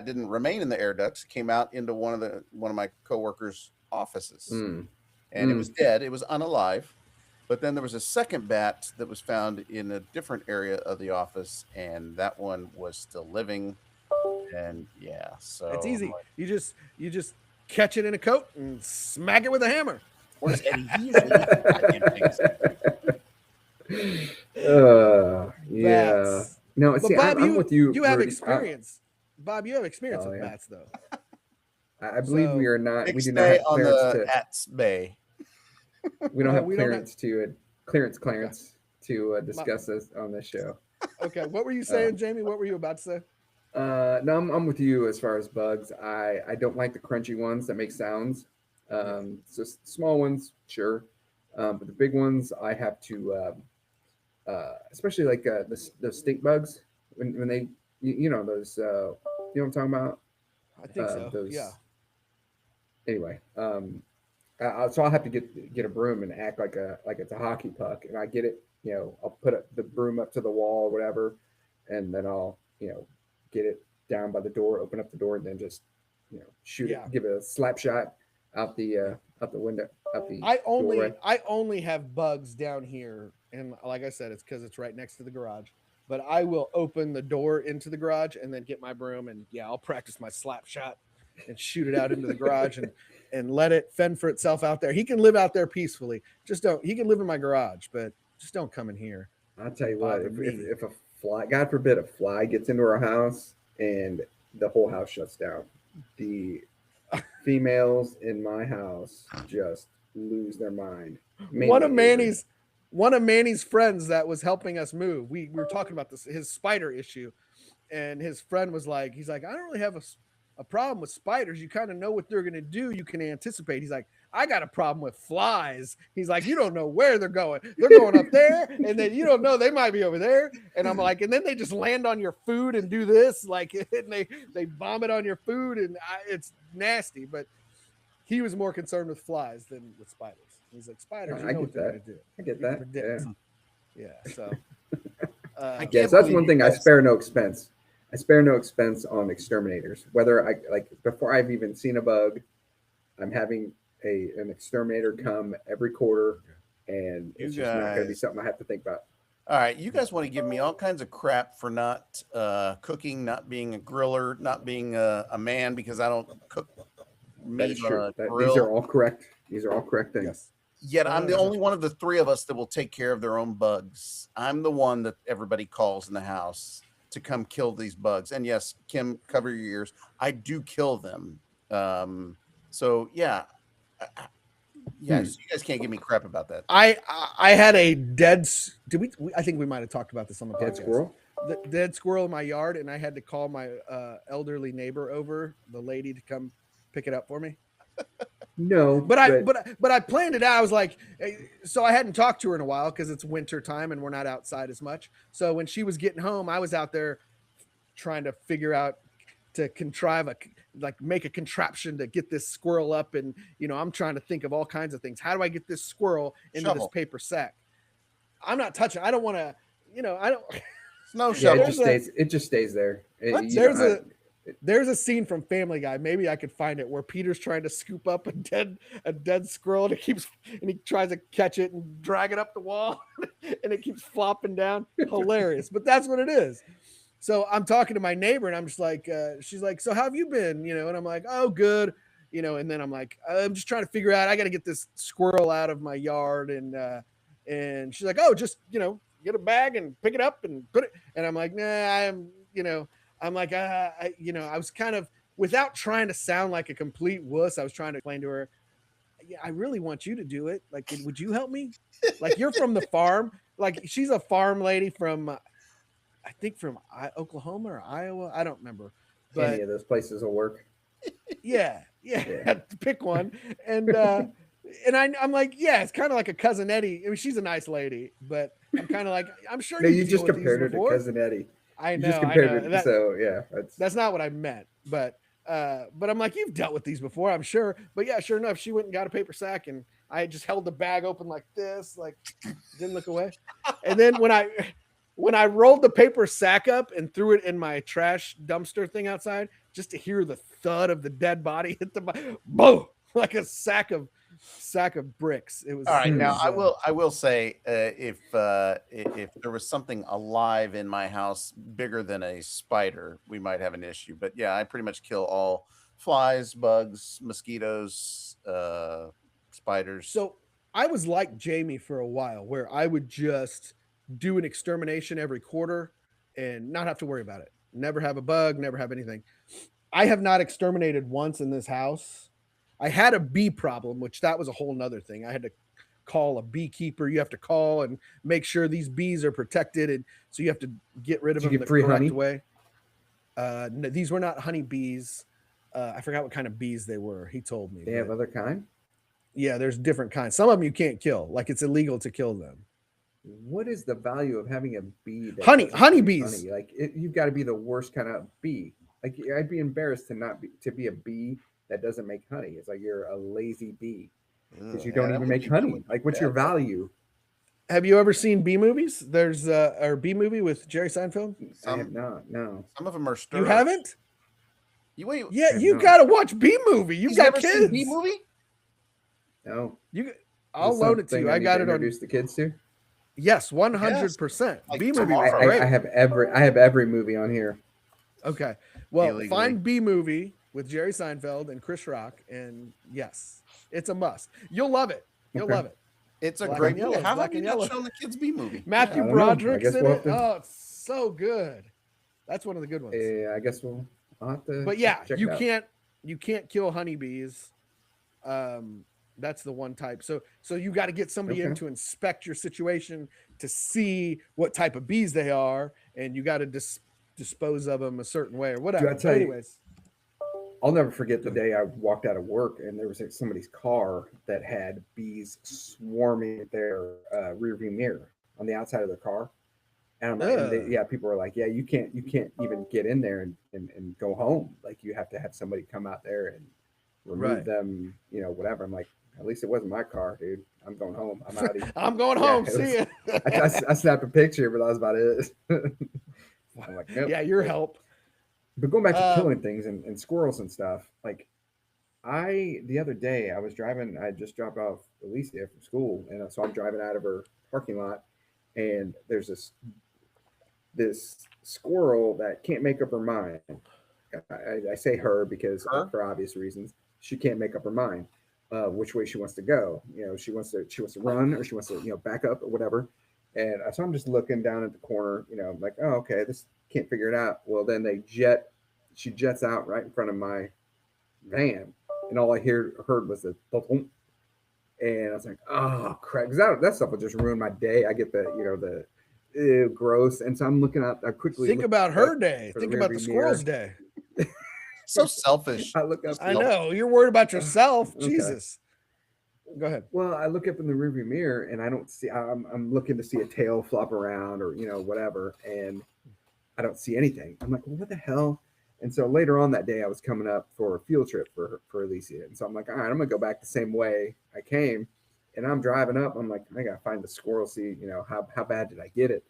didn't remain in the air ducts, it came out into one of my coworkers' offices, and it was dead. It was unalive. But then there was a second bat that was found in a different area of the office, and that one was still living. And yeah, so it's easy. You just catch it in a coat and smack it with a hammer. What is Eddie? Yeah. No, see, Bob, I'm with you. You have experience. Bob, you have experience with bats, though. I believe we are not. We do not stay have on clearance the to Bats Bay. We don't have clearance to discuss this on this show. Okay, what were you saying, Jamie? What were you about to say? No, I'm with you as far as bugs. I don't like the crunchy ones that make sounds. So small ones, sure, but the big ones I have to, especially like the stink bugs when they, you know those, you know what I'm talking about? I think so. Yeah. Anyway, so I'll have to get a broom and act like it's a hockey puck, and I get it. You know, I'll put the broom up to the wall or whatever, and then I'll get it down by the door, open up the door, and then just shoot it, give it a slap shot out the window, out the doorway. I only have bugs down here, and like I said, it's because it's right next to the garage. But I will open the door into the garage and then get my broom, and I'll practice my slap shot and shoot it out into the garage and let it fend for itself out there. He can live out there peacefully. He can live in my garage, but just don't come in here. I'll tell you what, if a fly, God forbid, a fly gets into our house and the whole house shuts down, the females in my house just lose their mind. One of Manny's friends that was helping us move, we were talking about his spider issue, and his friend was like, he's like, I don't really have a problem with spiders. You kind of know what they're going to do. You can anticipate. He's like, I got a problem with flies. He's like, you don't know where they're going. They're going up there, and then you don't know they might be over there. And I'm like, and then they just land on your food and do this, like, and they vomit on your food, and it's nasty. But he was more concerned with flies than with spiders. He's like, spiders, you know what they're going to do. I get that. Yeah. So I guess that's one thing. I spare no expense. I spare no expense on exterminators. Whether before I've even seen a bug, I'm having an exterminator come every quarter, and it's just not going to be something I have to think about. All right, you guys want to give me all kinds of crap for not cooking, not being a griller, not being a man because I don't cook meat on a grill. These are all correct. These are all correct things. Yes. Yet I'm the only one of the three of us that will take care of their own bugs. I'm the one that everybody calls in the house to come kill these bugs. And yes, Kim, cover your ears. I do kill them. So yeah. Yeah, so you guys can't give me crap about that. I had a dead. I think we might have talked about this on the podcast. Dead squirrel. The dead squirrel in my yard, and I had to call my elderly neighbor over, the lady, to come pick it up for me. No, but I planned it out. I was like, so I hadn't talked to her in a while because it's winter time and we're not outside as much. So when she was getting home, I was out there trying to figure out to contrive make a contraption to get this squirrel up. And, I'm trying to think of all kinds of things. How do I get this squirrel into this paper sack? I'm not touching. I don't want to, I don't. No shovel. It just stays there. There's a scene from Family Guy. Maybe I could find it where Peter's trying to scoop up a dead squirrel, and he tries to catch it and drag it up the wall, and it keeps flopping down. Hilarious, but that's what it is. So I'm talking to my neighbor, and I'm just like, she's like, "So how have you been?" And I'm like, "Oh, good." And then I'm like, "I'm just trying to figure out. I got to get this squirrel out of my yard," and she's like, "Oh, just get a bag and pick it up and put it." And I'm like, "Nah, I'm like, I was kind of, without trying to sound like a complete wuss, I was trying to explain to her, yeah, I really want you to do it. Like, would you help me? Like, you're from the farm. Like, she's a farm lady from, I think from Oklahoma or Iowa. I don't remember. But any of those places will work. Yeah. Pick one. And I'm like, yeah, it's kind of like a Cousin Eddie. I mean, she's a nice lady, but I'm kind of like, I'm sure you just compared her to Cousin Eddie. I know. So yeah, that's not what I meant, but I'm like, you've dealt with these before, I'm sure. But yeah, sure enough, she went and got a paper sack, and I just held the bag open like this, like didn't look away. And then when I rolled the paper sack up and threw it in my trash dumpster thing outside, just to hear the thud of the dead body hit the boom, like a sack of bricks. It was all right. Now I will say, if there was something alive in my house bigger than a spider, we might have an issue. But yeah, I pretty much kill all flies, bugs, mosquitoes, spiders. So I was like Jamie for a while, where I would just do an extermination every quarter and not have to worry about it. Never have a bug, never have anything. I have not exterminated once in this house. I had a bee problem, which that was a whole nother thing. I had to call a beekeeper. You have to call and make sure these bees are protected. And so you have to get rid of them the correct way. No, these were not honey bees. I forgot what kind of bees they were. He told me. They have other kind? Yeah, there's different kinds. Some of them you can't kill. Like, it's illegal to kill them. What is the value of having a bee? Honey bees. Honey? Like, you've got to be the worst kind of bee. Like, I'd be embarrassed to be a bee that doesn't make honey. It's like you're a lazy bee because you don't even make honey. Like, what's your value? Have you ever seen bee movies? There's a bee movie with Jerry Seinfeld. I have not. No. Some of them are stirred. You haven't? You got to watch Bee Movie. You've got kids. Seen Bee Movie? No. I'll loan it to you. I got it on. Introduce the kids to. Yes, 100%. Like Bee Movie. I have every movie on here. Okay. Well, find Bee Movie with Jerry Seinfeld and Chris Rock, and yes, it's a must. You'll love it. You'll love it. It's a great movie. How have you not shown the kids Bee Movie? Matthew Broderick's in it. Oh, it's so good. That's one of the good ones. Yeah, I guess we'll have to. But yeah, you can't kill honeybees. That's the one type. So you got to get somebody in to inspect your situation to see what type of bees they are, and you got to dispose of them a certain way or whatever. Anyways, I'll never forget the day I walked out of work and there was somebody's car that had bees swarming at their rearview mirror on the outside of their car. And I'm like, people were like, yeah, you can't even get in there and go home. Like, you have to have somebody come out there and remove them, whatever. I'm like, at least it wasn't my car, dude. I'm going home. I'm out. I'm going home. See ya. I snapped a picture, but that was about it. I'm like, nope. Yeah, your help. But going back to killing things and squirrels and stuff, like the other day I was driving, I just dropped off Alicia from school, and so I'm driving out of her parking lot, and there's this squirrel that can't make up her mind. I say her because for obvious reasons, she can't make up her mind which way she wants to go. She wants to run, or she wants to back up or whatever. And so I'm just looking down at the corner, like, oh, okay, this can't figure it out. Well, then she jets out right in front of my van, and all I heard was the thump. And I was like, oh crap, because that stuff will just ruin my day. I get the ew, gross. And so I'm looking up. I quickly think about her day. Think about the squirrel's day. So selfish. I look up. I know you're worried about yourself. Okay. Jesus. Go ahead. Well, I look up in the rearview mirror and I don't see. I'm looking to see a tail flop around or whatever, and I don't see anything. I'm like, well, what the hell? And so later on that day, I was coming up for a field trip for Alicia, and so I'm like, all right, I'm gonna go back the same way I came, and I'm driving up. I'm like, I gotta find the squirrel. See, how bad did I get it?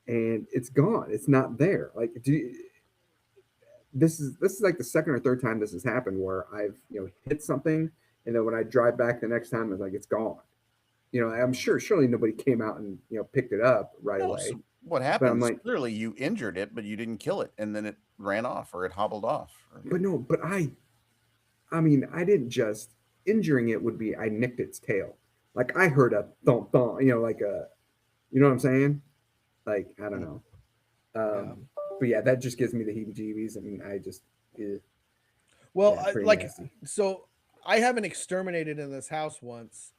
And it's gone. It's not there. Like, this is like the second or third time this has happened where I've hit something, and then when I drive back the next time, it's like it's gone. I'm sure surely nobody came out and picked it up right away. So what happened? Like, clearly you injured it, but you didn't kill it, and then it ran off or it hobbled off. But I mean, I didn't just injuring it would be I nicked its tail. Like I heard a thump thump, like a, what I'm saying? Like I don't know. But yeah, that just gives me the heebie-jeebies, and I just. So I haven't exterminated in this house once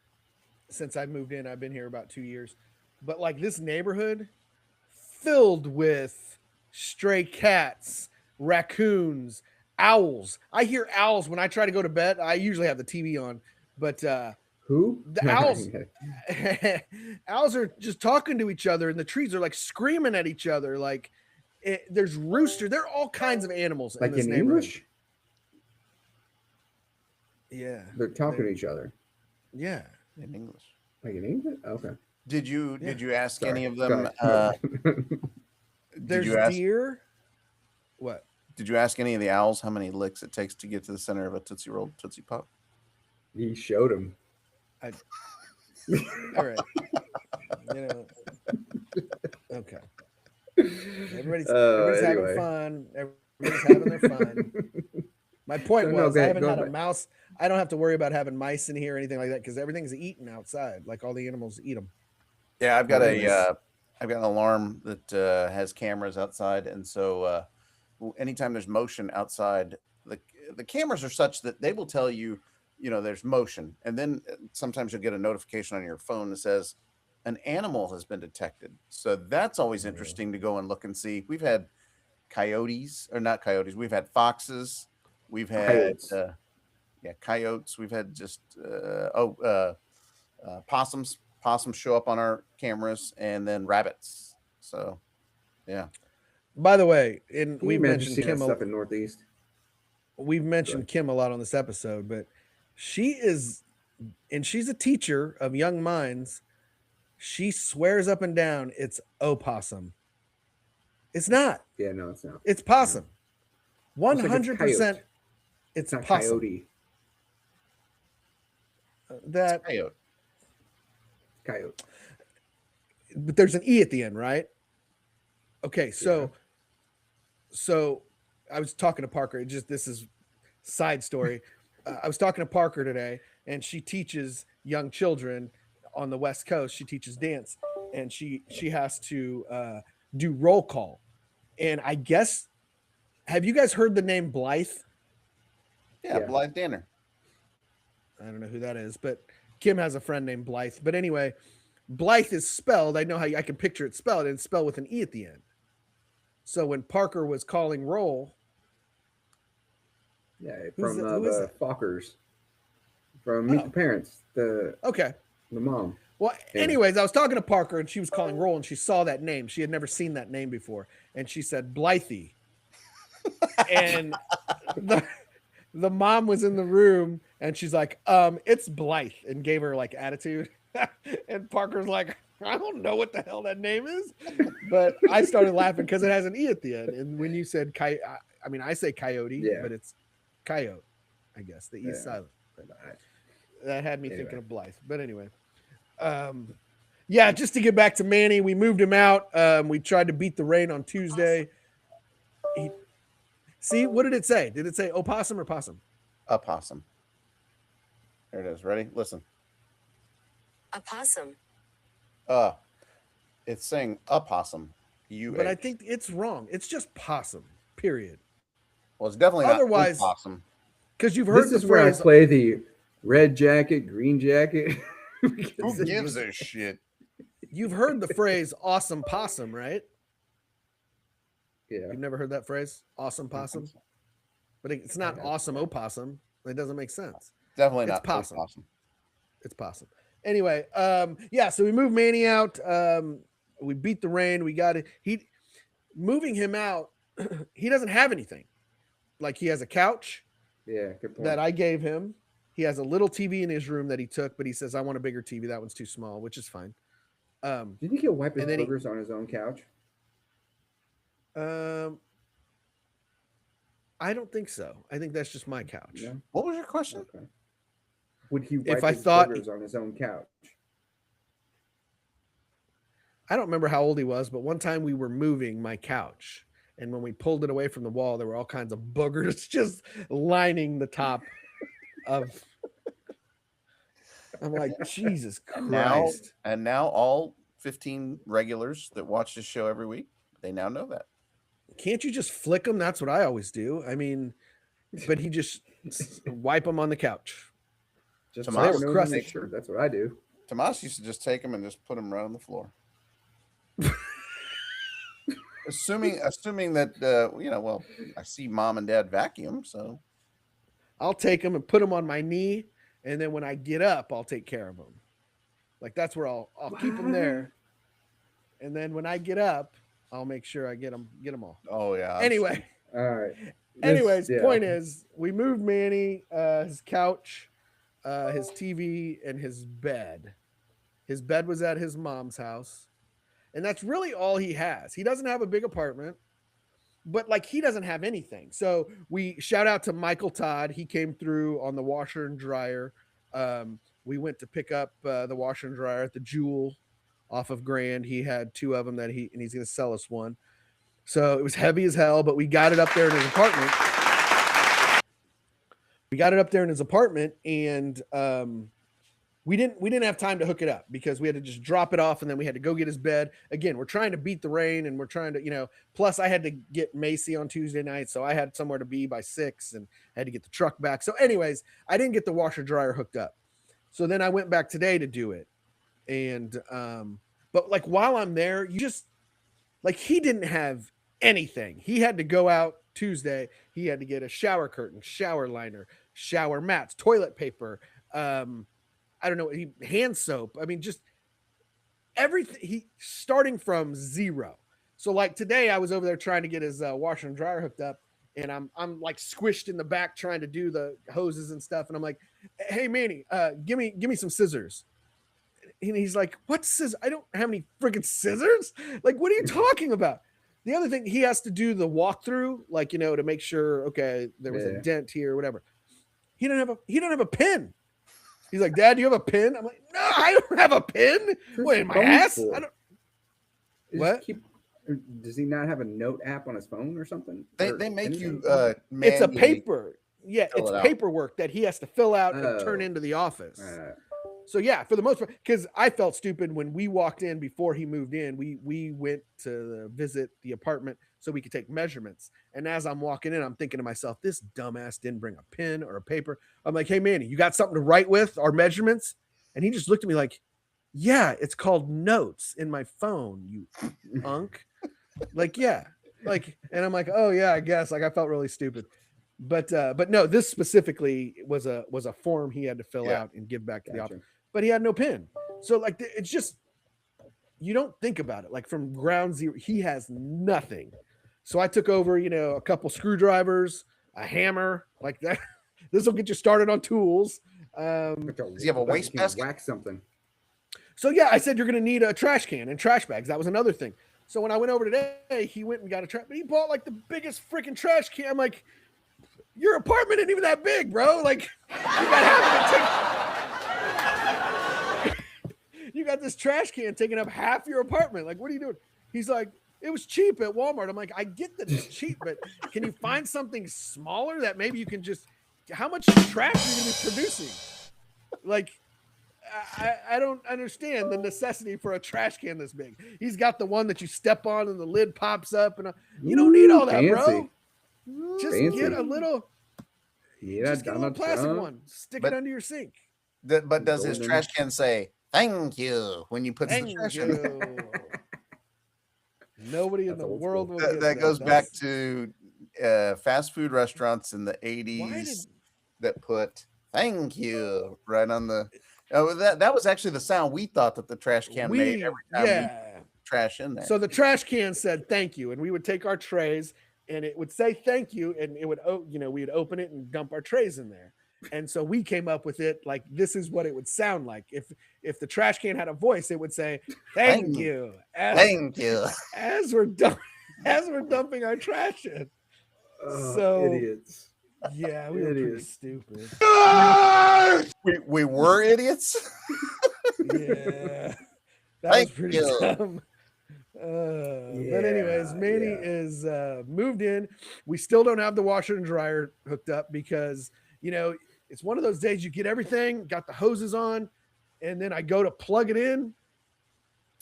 since I moved in. I've been here about 2 years, but like this neighborhood filled with stray cats, raccoons, owls. I hear owls when I try to go to bed. I usually have the TV on, but who? The owls? Owls are just talking to each other, and the trees are like screaming at each other. Like there's rooster. There are all kinds of animals like in this in neighborhood. English. Yeah, they're talking to each other. Yeah, in English. Like in English? Okay. Did you ask any of them? There's deer. What? Did you ask any of the owls how many licks it takes to get to the center of a Tootsie Roll Tootsie Pop? He showed him. All right. Okay. Everybody's having fun. Everybody's having their fun. My point was, I haven't had a mouse. I don't have to worry about having mice in here or anything like that because everything's eaten outside. Like all the animals eat them. Yeah, I've got I've got an alarm that has cameras outside, and so anytime there's motion outside, the cameras are such that they will tell you, there's motion, and then sometimes you'll get a notification on your phone that says an animal has been detected. So that's always interesting to go and look and see. We've had coyotes, or not coyotes. We've had foxes. We've had coyotes. We've had just possums. Possums show up on our cameras, and then rabbits. So, yeah. By the way, we mentioned Kim up in Northeast. We've mentioned Kim a lot on this episode, but she's a teacher of young minds. She swears up and down it's opossum. It's not. Yeah, no, it's not. It's possum. 100%. It's not possum. Coyote. That coyote. Coyote. But there's an E at the end, right? Okay, so I was talking to Parker. This is side story. I was talking to Parker today, and she teaches young children on the West Coast. She teaches dance, and she has to do roll call. And I guess, have you guys heard the name Blythe? Yeah, Blythe Danner. I don't know who that is, but Kim has a friend named Blythe. But anyway, Blythe is spelled. I know how I can picture it spelled, and it's spelled with an E at the end. So when Parker was calling roll, from the Fockers, from Meet the Parents, the mom. Well, anyways, I was talking to Parker, and she was calling roll, and she saw that name. She had never seen that name before, and she said Blythe. And the mom was in the room, and she's like, it's Blythe, and gave her like attitude. And Parker's like, I don't know what the hell that name is, but I started laughing because it has an E at the end. And when you said I say coyote, but it's coyote, I guess. The E is silent. That had me thinking of Blythe. But anyway, Yeah, just to get back to Manny, we moved him out. We tried to beat the rain on Tuesday. See, what did it say? Did it say opossum or possum? Opossum. There it is. Ready? Listen. Opossum. It's saying opossum. But I think it's wrong. It's just possum. Period. Well, it's definitely otherwise not opossum. Because you've heard this is where I play the red jacket, green jacket. Who gives a shit? You've heard the phrase "awesome possum," right? Yeah. You've never heard that phrase, "awesome possum," but it's not awesome opossum. It doesn't make sense. Definitely not possum. Opossum. It's possum. Anyway, yeah. So we moved Manny out. We beat the rain. We got it. Moving him out. He doesn't have anything. Like he has a couch. Yeah, good point. That I gave him. He has a little TV in his room that he took, but he says, I want a bigger TV. That one's too small, which is fine. Do you think he'll wipe his boogers on his own couch? I don't think so. I think that's just my couch. Yeah. What was your question? Okay. Would he wipe his boogers on his own couch? I don't remember how old he was, but one time we were moving my couch. And when we pulled it away from the wall, there were all kinds of boogers just lining the top of. I'm like, Jesus Christ. And now all 15 regulars that watch this show every week, they now know that. Can't you just flick them? That's what I always do. I mean, but he just wipe them on the couch. Just Tomas, sure. That's what I do. Tomas used to just take them and just put them right on the floor. assuming that well, I see mom and dad vacuum, so I'll take them and put them on my knee, and then when I get up, I'll take care of them. Like that's where I'll keep them there, and then when I get up, I'll make sure I get them all. Oh yeah. Anyway. All right. Anyways, point is, we moved Manny, his couch, his TV, and his bed. His bed was at his mom's house. And that's really all he has. He doesn't have a big apartment, but like he doesn't have anything. So we shout out to Michael Todd. He came through on the washer and dryer. We went to pick up the washer and dryer at the Jewel off of Grand. He had two of them and he's going to sell us one. So it was heavy as hell, but we got it up there in his apartment. And we didn't have time to hook it up because we had to just drop it off and then we had to go get his bed. Again, we're trying to beat the rain and we're trying to, plus I had to get Macy on Tuesday night. So I had somewhere to be by 6 and I had to get the truck back. So anyways, I didn't get the washer dryer hooked up. So then I went back today to do it. And, but like while I'm there, he didn't have anything. He had to go out Tuesday. He had to get a shower curtain, shower liner, shower mats, toilet paper, I don't know, hand soap. I mean, just everything. He starting from zero. So like today I was over there trying to get his washer and dryer hooked up and I'm like squished in the back trying to do the hoses and stuff. And I'm like, hey Manny, give me some scissors. And he's like, what scissors? I don't have any freaking scissors. Like, what are you talking about? The other thing, he has to do the walkthrough, like, to make sure, okay, there was a dent here or whatever. He don't have a pin. He's like, Dad, do you have a pin? I'm like, no, I don't have a pin. What, in my ass? I don't. What? Does he not have a note app on his phone or something? They make you it's a paper. Yeah, it's paperwork that he has to fill out and turn into the office. So yeah, for the most part, because I felt stupid when we walked in before he moved in. We went to visit the apartment so we could take measurements. And as I'm walking in, I'm thinking to myself, this dumbass didn't bring a pen or a paper. I'm like, hey Manny, you got something to write with, our measurements? And he just looked at me like, yeah, it's called notes in my phone, you unk. Like, yeah. Like, and I'm like, oh yeah, I guess. Like I felt really stupid. But no, this specifically was a form he had to fill out and give back to the office. But he had no pin. So like it's just, you don't think about it. Like from ground zero, he has nothing. So I took over, a couple screwdrivers, a hammer, like that. This will get you started on tools. Does he have a waste basket? Whack something. So yeah, I said you're going to need a trash can and trash bags. That was another thing. So when I went over today, he went and got a trash, but he bought like the biggest freaking trash can. I'm like, your apartment ain't even that big, you you got this trash can taking up half your apartment. Like, what are you doing? He's like, it was cheap at Walmart. I'm like, I get that it's cheap, but can you find something smaller that maybe you can just, how much trash are you going to be producing? Like, I don't understand the necessity for a trash can this big. He's got the one that you step on and the lid pops up, and you don't need all that, fancy. Bro. Just Fancy. get a little, Yeah, just get a little plastic one. Stick it under your sink. But does his trash can say "thank you" when you put the trash in? Nobody in the world will get that. Goes back to fast food restaurants in the 80s that put "thank you" right on the. That was actually the sound we thought that the trash can made every time we put trash in there. So the trash can said "thank you," and we would take our trays, and it would say "thank you," and it would, we'd open it and dump our trays in there. And so we came up with it like this is what it would sound like if the trash can had a voice. It would say "thank you," thank you, as we're dumping our trash in. So idiots. Yeah, we were pretty stupid. We were idiots. Yeah, that was pretty dumb. But anyways, Manny is moved in. We still don't have the washer and dryer hooked up because it's one of those days you get everything, got the hoses on, and then I go to plug it in,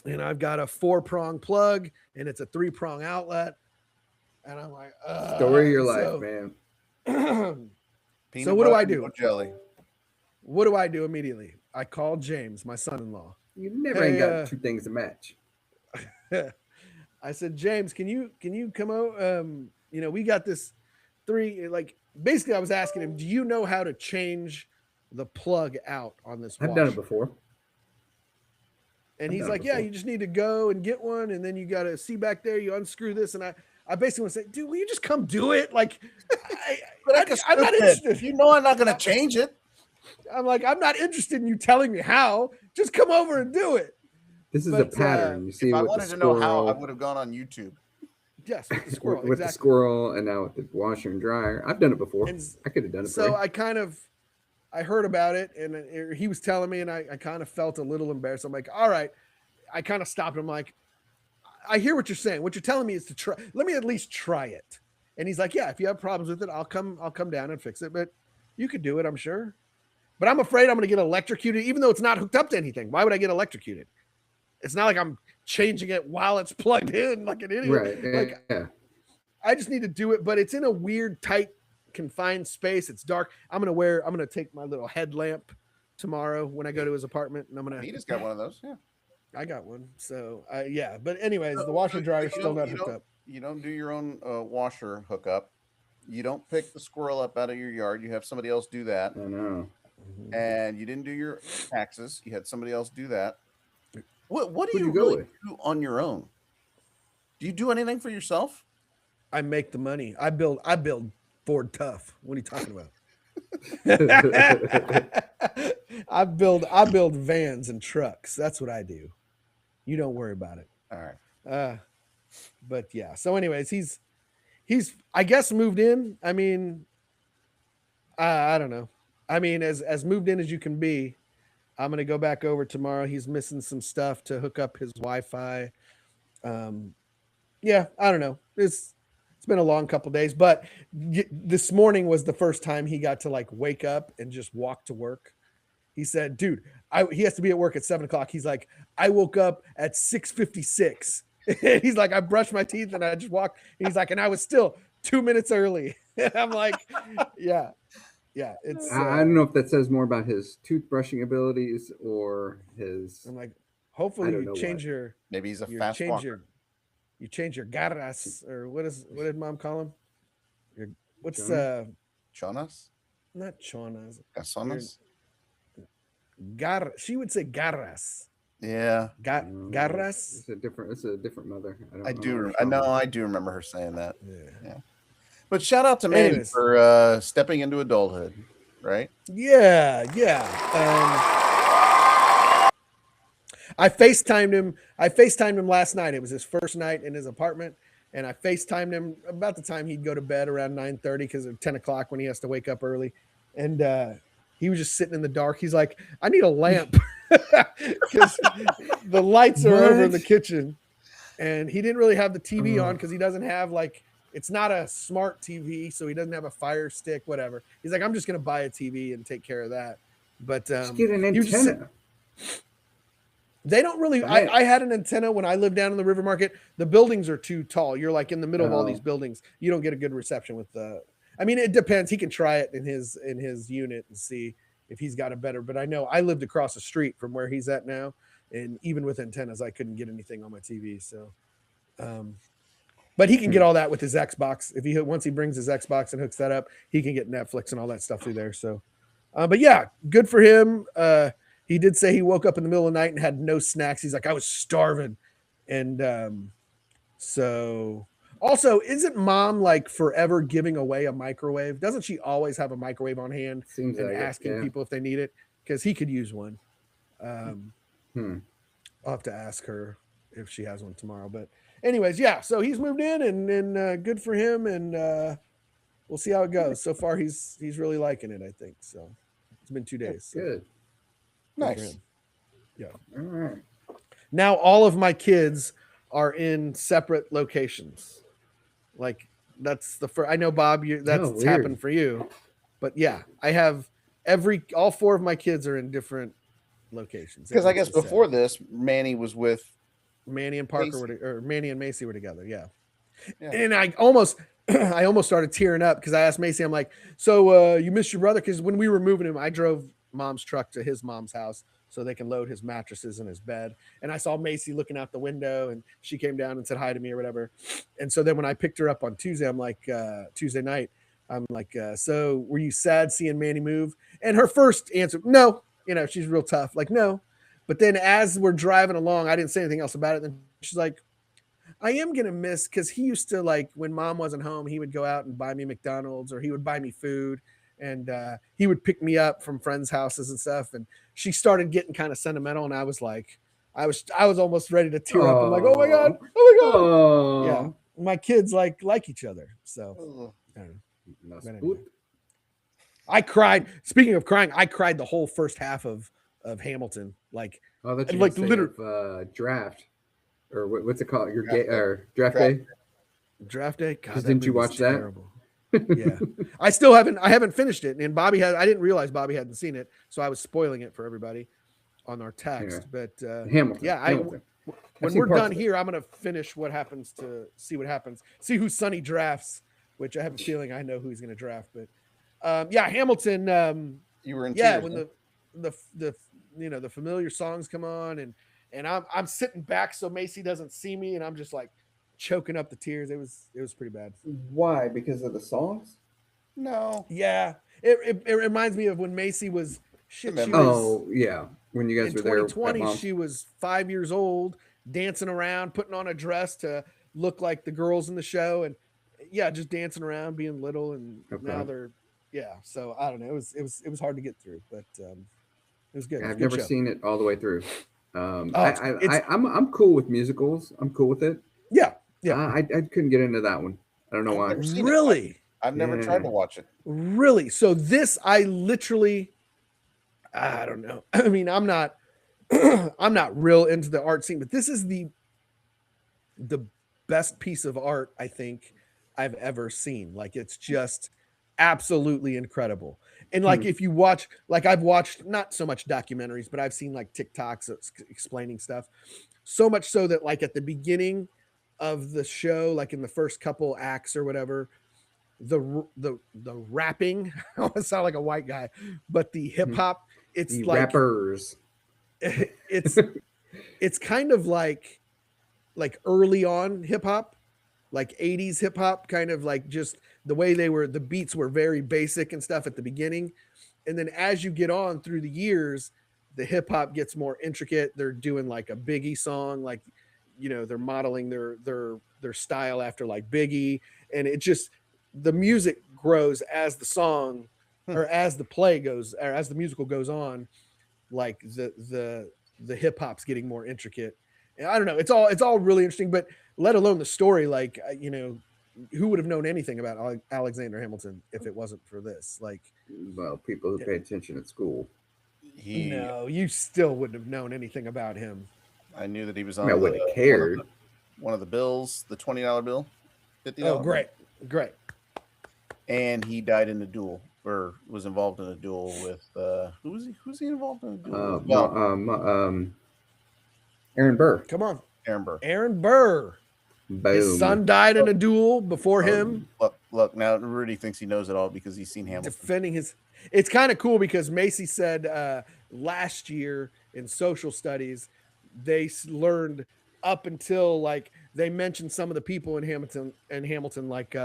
and I've got a 4-prong plug, and it's a 3-prong outlet, and I'm like, story of your life, man. So what do I do? Jelly. What do I do immediately? I call James, my son-in-law. You never ain't got two things to match. I said, James, can you come out? We got this 3, like, basically I was asking him, do you know how to change the plug out on this washer? I've done it before. And he's like, yeah, you just need to go and get one. And then you got to see back there, you unscrew this. And I basically want to say, dude, will you just come do it? Like, I'm not interested. You know, I'm not going to change it. I'm like, I'm not interested in you telling me how. Just come over and do it. This is a pattern. You see, if I wanted to know how, I would have gone on YouTube. Yes, with the squirrel. with the squirrel, and now with the washer and dryer. I've done it before. I could have done it. So I heard about it, and he was telling me, and I kind of felt a little embarrassed. I'm like, all right. I kind of stopped him. Like, I hear what you're saying. What you're telling me is to try. Let me at least try it. And he's like, yeah, if you have problems with it, I'll come down and fix it. But you could do it, I'm sure. But I'm afraid I'm going to get electrocuted, even though it's not hooked up to anything. Why would I get electrocuted? It's not like I'm changing it while it's plugged in like an idiot. Right. Yeah. I just need to do it, but it's in a weird, tight, confined space. It's dark. I'm going to take my little headlamp tomorrow when I go to his apartment, and He just got one of those. Yeah. I got one. So yeah. But anyways, the washer dryer is still not hooked up. You don't do your own washer hookup. You don't pick the squirrel up out of your yard. You have somebody else do that. I know. And you didn't do your taxes. You had somebody else do that. What do you really do on your own? Do you do anything for yourself? I make the money. I build Ford Tough. What are you talking about? I build vans and trucks. That's what I do. You don't worry about it. All right. But yeah. So anyways, he's I guess moved in. I mean, I don't know. I mean, as moved in as you can be. I'm going to go back over tomorrow. He's missing some stuff to hook up his Wi-Fi. Yeah, I don't know. It's been a long couple days, but this morning was the first time he got to like wake up and just walk to work. He said, dude, he has to be at work at 7:00. He's like, I woke up at 6:56. He's like, I brushed my teeth and I just walked. And he's like, and I was still 2 minutes early. I'm like, yeah. Yeah, it's. I don't know if that says more about his toothbrushing abilities or his. I'm like, hopefully you change your. Maybe he's a fast walker. You change your garras, or what did Mom call him? Chonas? Not chonas. Casonas? She would say garras. Yeah. Garras. It's a different mother. I do remember her saying that. Yeah. But shout out to Manny for stepping into adulthood, right? Yeah. I FaceTimed him last night. It was his first night in his apartment, and I FaceTimed him about the time he'd go to bed around 9:30 because of 10:00 when he has to wake up early. And he was just sitting in the dark. He's like, I need a lamp. because the lights are over in the kitchen, and he didn't really have the TV on because he doesn't have like, it's not a smart TV, so he doesn't have a Fire Stick, whatever. He's like, I'm just gonna buy a TV and take care of that. But just get an antenna. They don't really. I had an antenna when I lived down in the River Market. The buildings are too tall. You're like in the middle of all these buildings. You don't get a good reception with the. I mean, it depends. He can try it in his unit and see if he's got a better. But I know I lived across the street from where he's at now, and even with antennas, I couldn't get anything on my TV. So, but he can get all that with his Xbox. If once he brings his Xbox and hooks that up, he can get Netflix and all that stuff through there. So, but yeah, good for him. He did say he woke up in the middle of the night and had no snacks. He's like, I was starving. And so also, isn't mom like forever giving away a microwave? Doesn't she always have a microwave on hand and asking people if they need it? Because he could use one. I'll have to ask her if she has one tomorrow. But anyways, yeah. So he's moved in and good for him. And we'll see how it goes. So far, he's really liking it, I think. So it's been 2 days. So. Good. Nice. Yeah. All right. Now all of my kids are in separate locations. Like that's the first. I know, Bob, that's happened for you, but yeah, I have all 4 of my kids are in different locations. Because I guess before this, Manny was with Manny and Parker or Manny and Macy were together. Yeah. And I almost started tearing up because I asked Macy, I'm like, so you missed your brother? Because when we were moving him, I drove mom's truck to his mom's house so they can load his mattresses in his bed. And I saw Macy looking out the window and she came down and said hi to me or whatever. And so then when I picked her up on Tuesday, I'm like, Tuesday night, I'm like, so were you sad seeing Manny move? And her first answer, no, she's real tough. Like, no. But then as we're driving along, I didn't say anything else about it. Then she's like, I am going to miss, because he used to, like, when mom wasn't home, he would go out and buy me McDonald's or he would buy me food. And he would pick me up from friends' houses and stuff. And she started getting kind of sentimental. And I was like, I was almost ready to tear up. I'm like, oh my God. Yeah. My kids like each other. So anyway. I cried. Speaking of crying, I cried the whole first half of Hamilton. Like, literally draft, or what's it called? Your draft day. Draft day. God, didn't you watch that? Yeah, I still haven't finished it, and I didn't realize Bobby hadn't seen it, so I was spoiling it for everybody on our text. Yeah. But Hamilton. Yeah, when we're done here, I'm gonna finish what happens to see what happens, see who Sonny drafts, which I have a feeling I know who he's gonna draft. But yeah, Hamilton. You were in tears, when the familiar songs come on, and I'm sitting back so Macy doesn't see me, and I'm just like choking up the tears. It was pretty bad. Why? Because of the songs? No. Yeah. It reminds me of when Macy was yeah. When you guys were there. In 2020, she was 5 years old, dancing around, putting on a dress to look like the girls in the show, and yeah, just dancing around, being little, and now they're so I don't know. It was hard to get through, but it was good. I've never seen it all the way through. I'm cool with musicals. I'm cool with it. Yeah. Yeah. I couldn't get into that one. I don't know why. Really? I've never tried to watch it. Really? So this, I don't know. I mean, I'm not real into the art scene, but this is the best piece of art I think I've ever seen. Like, it's just absolutely incredible. And like, if you watch, like, I've watched not so much documentaries, but I've seen like TikToks explaining stuff. So much so that like at the beginning of the show, like in the first couple acts or whatever, the rapping, I want to sound like a white guy, but the hip hop, it's the like rappers. It's kind of like early on hip hop, like 80s hip hop, kind of like just the way the beats were very basic and stuff at the beginning. And then as you get on through the years, the hip hop gets more intricate. They're doing like a Biggie song, like, they're modeling their style after like Biggie. And it just, the music grows as the song or as the play goes, or as the musical goes on, like the hip hop's getting more intricate. And I don't know, it's all really interesting, but let alone the story, like, who would have known anything about Alexander Hamilton if it wasn't for this? Like, well, people who pay attention at school. No, you still wouldn't have known anything about him. I knew that he was on. I wouldn't have cared. One of the bills, the $20 bill, $50. Oh, great. And he died in a duel, or was involved in a duel with who's he involved in a duel with? Aaron Burr. Come on. Aaron Burr. Boom. His son died in a duel before him. Look, now Rudy thinks he knows it all because he's seen Hamilton. Defending his. It's kind of cool because Macy said last year in social studies, they learned up until like they mentioned some of the people in Hamilton, like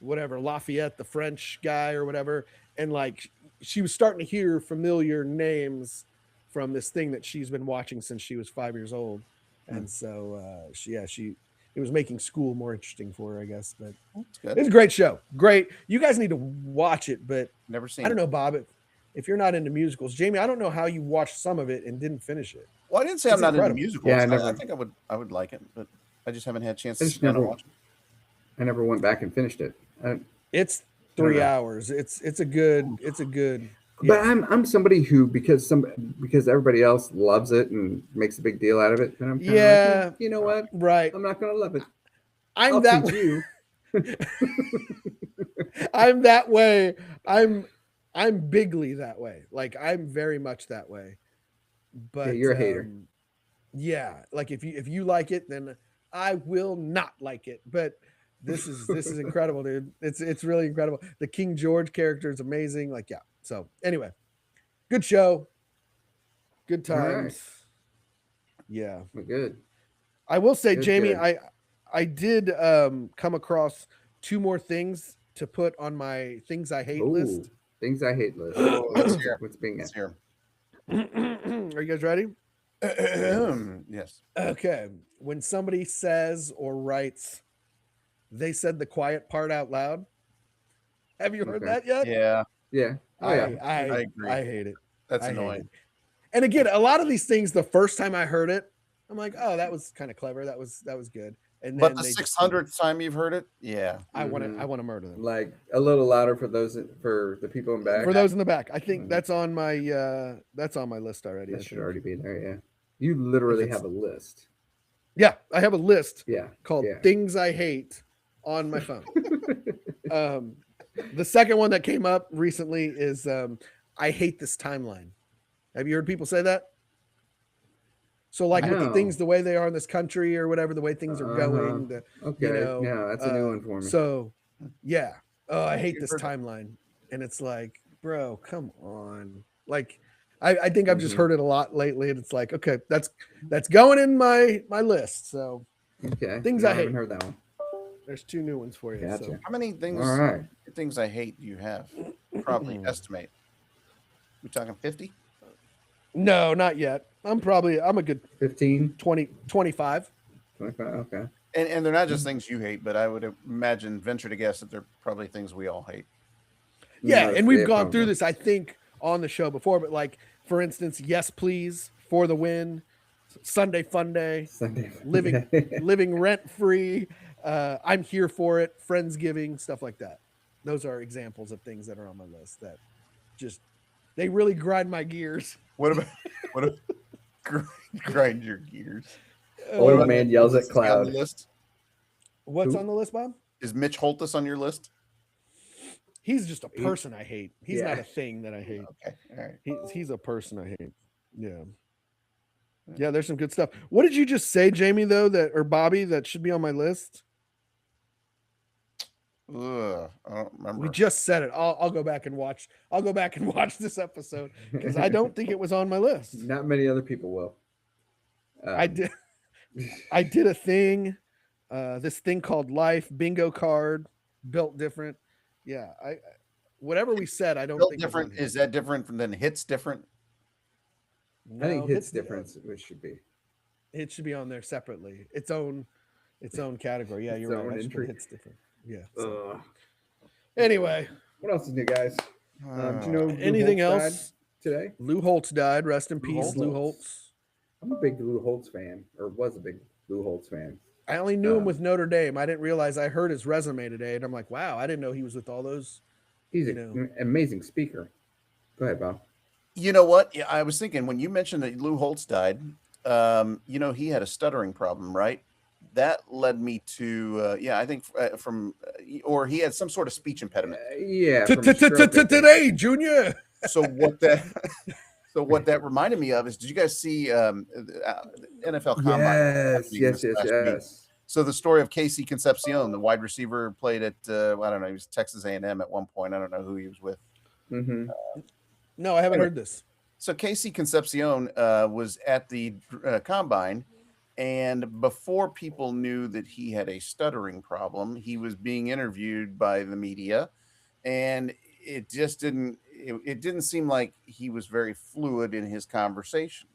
whatever, Lafayette, the French guy or whatever. And like she was starting to hear familiar names from this thing that she's been watching since she was 5 years old. And so it was making school more interesting for her, I guess. But it's a great show. Great. You guys need to watch it, but never seen I don't know, Bob, if you're not into musicals. Jamie, I don't know how you watched some of it and didn't finish it. Well, I didn't say I'm not into musicals. Yeah, I think I would like it, but I just haven't had a chance to sit down and watch it. I never went back and finished it. It's 3 hours. It's a good. But I'm somebody who because everybody else loves it and makes a big deal out of it, and I'm kind of like, you know what? Right. I'm not going to love it. I'm that way. I'm that way. I'm bigly that way. Like I'm very much that way. But yeah, you're a hater. Yeah, like if you like it, then I will not like it. But this is incredible, dude. It's really incredible. The King George character is amazing. Like, yeah. So anyway, good show. Good times. Right. Yeah. We're good. I will say, good, Jamie, good. I did come across 2 more things to put on my things I hate list. Things I hate list. What's being at here? Are you guys ready? Yes. Okay. When somebody says or writes, they said the quiet part out loud. Have you heard that yet? Yeah. Yeah. I agree. I hate it. That's annoying. And again, a lot of these things, the first time I heard it, I'm like, oh, that was kind of clever. That was good. And then but the 600th time you've heard it, yeah, I want to murder them. Like a little louder for the people in back. For those in the back, I think that's on my list already. That should already be there. Yeah, you literally have a list. Yeah, I have a list. Yeah, called Things I Hate on my phone. The second one that came up recently is I hate this timeline. Have you heard people say that? So like with the things the way they are in this country or whatever, the way things are going. Yeah, that's a new one for me. So yeah. Oh, I hate this timeline. And it's like, bro, come on. Like I think I've just heard it a lot lately, and it's like, okay, that's going in my list. So things I hate. haven't heard that one. There's 2 new ones for you. Gotcha. So. How many things things I hate do you have? Probably estimate. We talking 50? No, not yet. I'm a good 15, 20, 25. 25, okay. And they're not just things you hate, but I would venture to guess that they're probably things we all hate. Yeah, and we've gone through this, I think, on the show before, but like, for instance, Yes Please, For the Win, Sunday Fun Day, living rent free, I'm Here for It, Friendsgiving, stuff like that. Those are examples of things that are on my list that just they really grind my gears. What about grind your gears? Old man yells at cloud. On the list? What's on the list, Bob? Is Mitch Holthus on your list? He's just a person I hate. He's not a thing that I hate. Okay, all right. He's a person I hate. Yeah, there's some good stuff. What did you just say, Jamie? Though or Bobby that should be on my list? I don't remember. We just said it. I'll go back and watch. I'll go back and watch this episode because I don't think it was on my list. Not many other people will. I did a thing, this thing called life bingo card, built different. Yeah, whatever we said, I don't built think different. Is that different than hits different? No, I think hits different. It should be. It should be on there separately. Its own category. Yeah, you're right. Hits different. Yeah. So. Anyway, what else is new, guys? Do you know anything else today? Lou Holtz died. Rest in peace, Lou Holtz. I'm a big Lou Holtz fan, or was a big Lou Holtz fan. I only knew him with Notre Dame. I didn't realize I heard his resume today, and I'm like, wow, I didn't know he was with all those. He's an amazing speaker. Go ahead, Bob. You know what? Yeah, I was thinking when you mentioned that Lou Holtz died, he had a stuttering problem, right? That led me to, I think or he had some sort of speech impediment. Yeah, from a stroke, I think. Today, Junior. So what that, so what that reminded me of is, did you guys see the NFL Combine? Yes. So the story of Casey Concepcion, the wide receiver, played at I don't know, he was Texas A&M at one point. I don't know who he was with. Mm-hmm. No, I haven't heard this. So Casey Concepcion was at the Combine, and before people knew that he had a stuttering problem, he was being interviewed by the media, and it just didn't seem like he was very fluid in his conversation.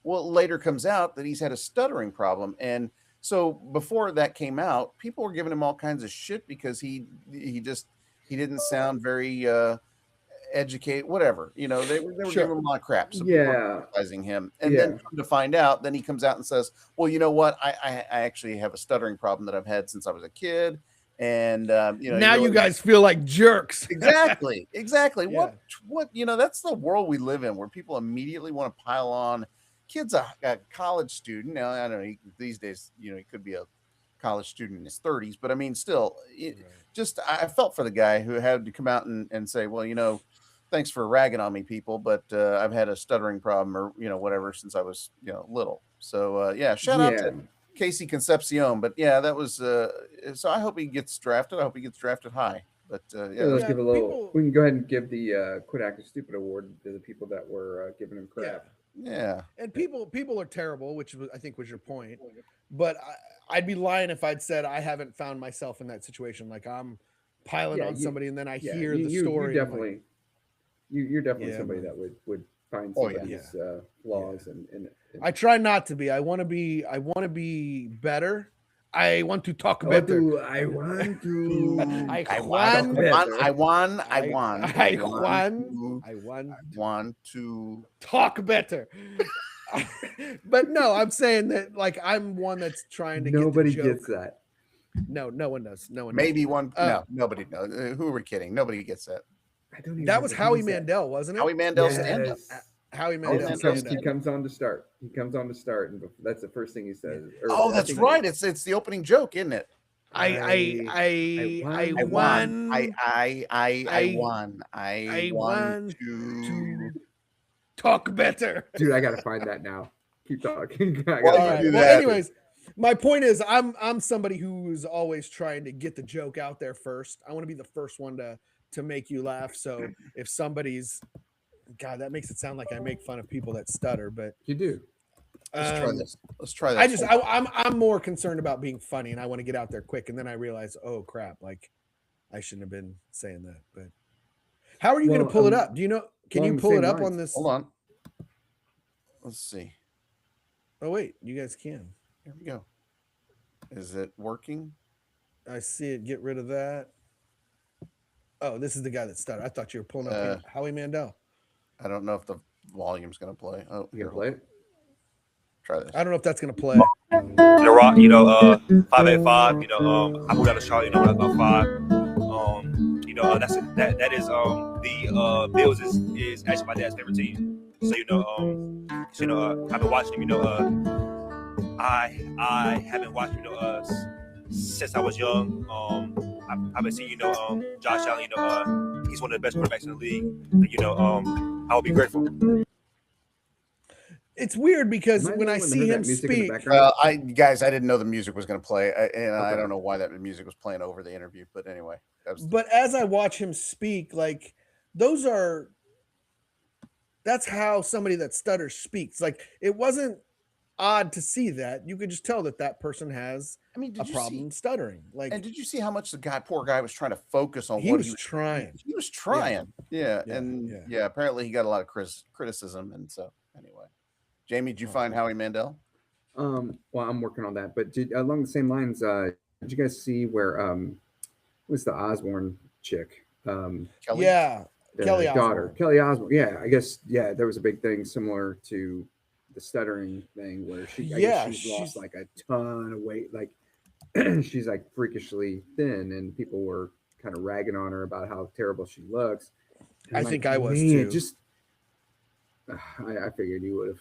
Well, it later comes out that he's had a stuttering problem, and so before that came out, people were giving him all kinds of shit because he didn't sound very educate, whatever, they were Sure. giving him a lot of crap. So people were criticizing him, and then come to find out, then he comes out and says, well, you know what, I actually have a stuttering problem that I've had since I was a kid, and now you guys feel like jerks. exactly Yeah. what that's the world we live in, where people immediately want to pile on kids. A college student, now I don't know, these days, he could be a college student in his 30s, but I mean, still, I felt for the guy who had to come out and say, well, thanks for ragging on me, people, but I've had a stuttering problem, or whatever, since I was little. So shout out to Casey Concepcion. But that was so I hope he gets drafted. I hope he gets drafted high. But let's give a little. We can go ahead and give the Quit Acting Stupid award to the people that were giving him crap. Yeah. And people are terrible, which I think was your point. But I'd be lying if I'd said I haven't found myself in that situation. Like I'm piling on somebody, and then I hear the story. You're definitely somebody that would find somebody's flaws, and I try not to be. I want to be better. I want to talk better. I want to talk better. But no, I'm saying that like I'm one that's trying to. Nobody gets that. No one does. No one. Maybe does. one. No, nobody knows. Who are we kidding? Nobody gets that. That was Howie Mandel, wasn't it? Howie Mandel stand up. Howie Mandel he comes on to start. And that's the first thing he says. That's right. It's the opening joke, isn't it? I won. I want to talk better. Dude, I gotta find that now. Keep talking. Anyways, my point is I'm somebody who's always trying to get the joke out there first. I want to be the first one to make you laugh. So if somebody's God, that makes it sound like I make fun of people that stutter, but you do. Let's try this. I'm more concerned about being funny, and I want to get out there quick. And then I realize, oh crap, like I shouldn't have been saying that. But how are you going to pull it up? Do you know? Can you pull it up on this? Hold on. Let's see. Oh wait, you guys can. Here we go. Is it working? I see it. Get rid of that. Oh, this is the guy that stuttered. I thought you were pulling up Howie Mandel. I don't know if the volume's going to play. Oh, here, play it. Try this. I don't know if that's going to play. The Rock, 585. I moved out of Charlotte, when I was about 5. That is the Bills is actually my dad's favorite team. So I've been watching him. I haven't watched since I was young. I've been seeing Josh Allen. He's one of the best quarterbacks in the league. I'll be grateful. It's weird because when I see him speak, I didn't know the music was going to play, I don't know why that music was playing over the interview. But anyway, but as I watch him speak, like that's how somebody that stutters speaks. Like it wasn't odd to see that. You could just tell that person has a problem stuttering. Like, and did you see how much the poor guy was trying to focus on what he was trying? He was trying. Apparently he got a lot of criticism, and so anyway. Jamie, did you find Howie Mandel? Well, I'm working on that, but along the same lines, did you guys see where was the Osborne chick? Kelly? Yeah, Kelly daughter, Osborne. Kelly Osborne. Yeah, I guess there was a big thing similar to the stuttering thing where she's lost like a ton of weight, like she's like freakishly thin, and people were kind of ragging on her about how terrible she looks. I think I was too. I figured you would have.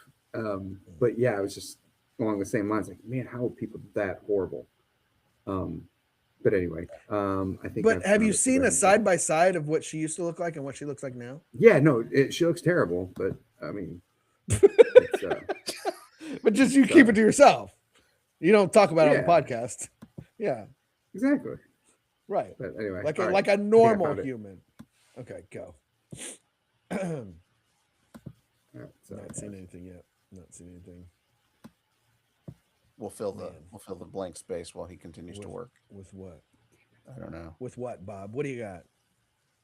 But yeah, I was just along the same lines. Like, man, how are people that horrible? But anyway, I think. But have you seen a side by side of what she used to look like and what she looks like now? Yeah, no, she looks terrible. But I mean, but just you keep it to yourself. You don't talk about it on the podcast. Yeah, exactly. Right. But anyway, like a normal human. Okay, go. Not seen anything yet. Not seen anything. We'll fill the blank space while he continues to work. With what? I don't know. With what, Bob? What do you got?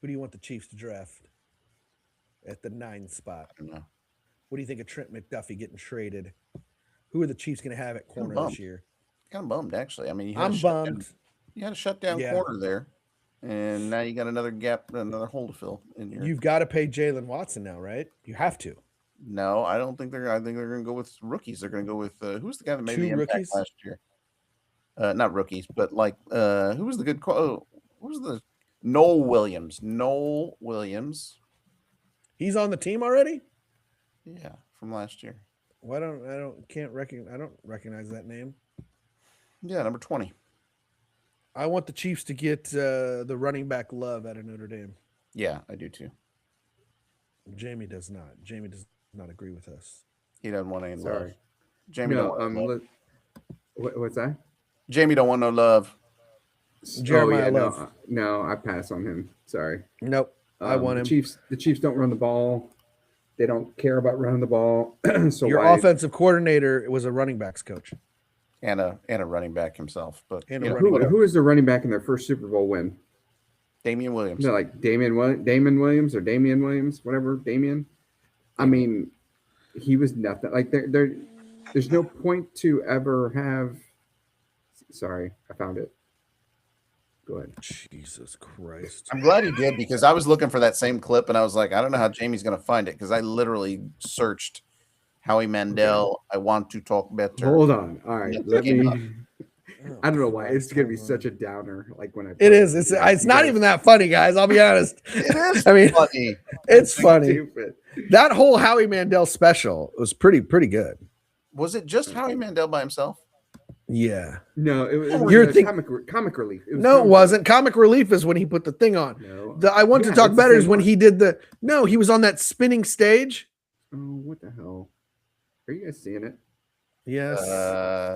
Who do you want the Chiefs to draft at the 9 spot? I don't know. What do you think of Trent McDuffie getting traded? Who are the Chiefs going to have at corner this year? Kind of bummed, actually. I mean, I'm bummed. You had a shutdown corner there, and now you got another gap, another hole to fill in your. You've got to pay Jalen Watson now, right? You have to. No, I don't think they're. I think they're going to go with rookies. They're going to go with who's the guy that made the impact last year? Not rookies, but like who was the good? Who was the Noel Williams? Noel Williams. He's on the team already. Yeah, from last year. Why don't I don't recognize that name. Yeah, number 20. I want the Chiefs to get the running back Love out of Notre Dame. Yeah, I do too. Jamie does not. Jamie does not agree with us. He doesn't want any Sorry. love. Jamie don't want love. What's that? Jamie don't want no love. Jeremiah Love. No, I pass on him. Sorry. Nope. I want him. The Chiefs don't run the ball. They don't care about running the ball. So your offensive coordinator was a running backs coach. And a running back himself. But who is the running back in their first Super Bowl win? Damian Williams. No, like Damon Williams or Damian Williams, whatever. Damian. I mean, he was nothing. Like there's no point to ever have. Sorry, I found it. Go ahead. Jesus Christ. I'm glad he did because I was looking for that same clip and I was like, I don't know how Jamie's going to find it because I literally searched Howie Mandel. Okay. I want to talk better. Hold on. All right. Let me. I don't know why it's going to be such a downer. Like when it is. It's not even that funny, guys. I'll be honest. It is. I mean, funny. It's funny. Stupid. That whole Howie Mandel special was pretty good. Was it just Howie Mandel by himself? Yeah. No, it was comic relief. It wasn't. Comic relief is when he put the thing on. No. I want to talk better is when he did he was on that spinning stage. Oh, what the hell? Are you guys seeing it? Yes.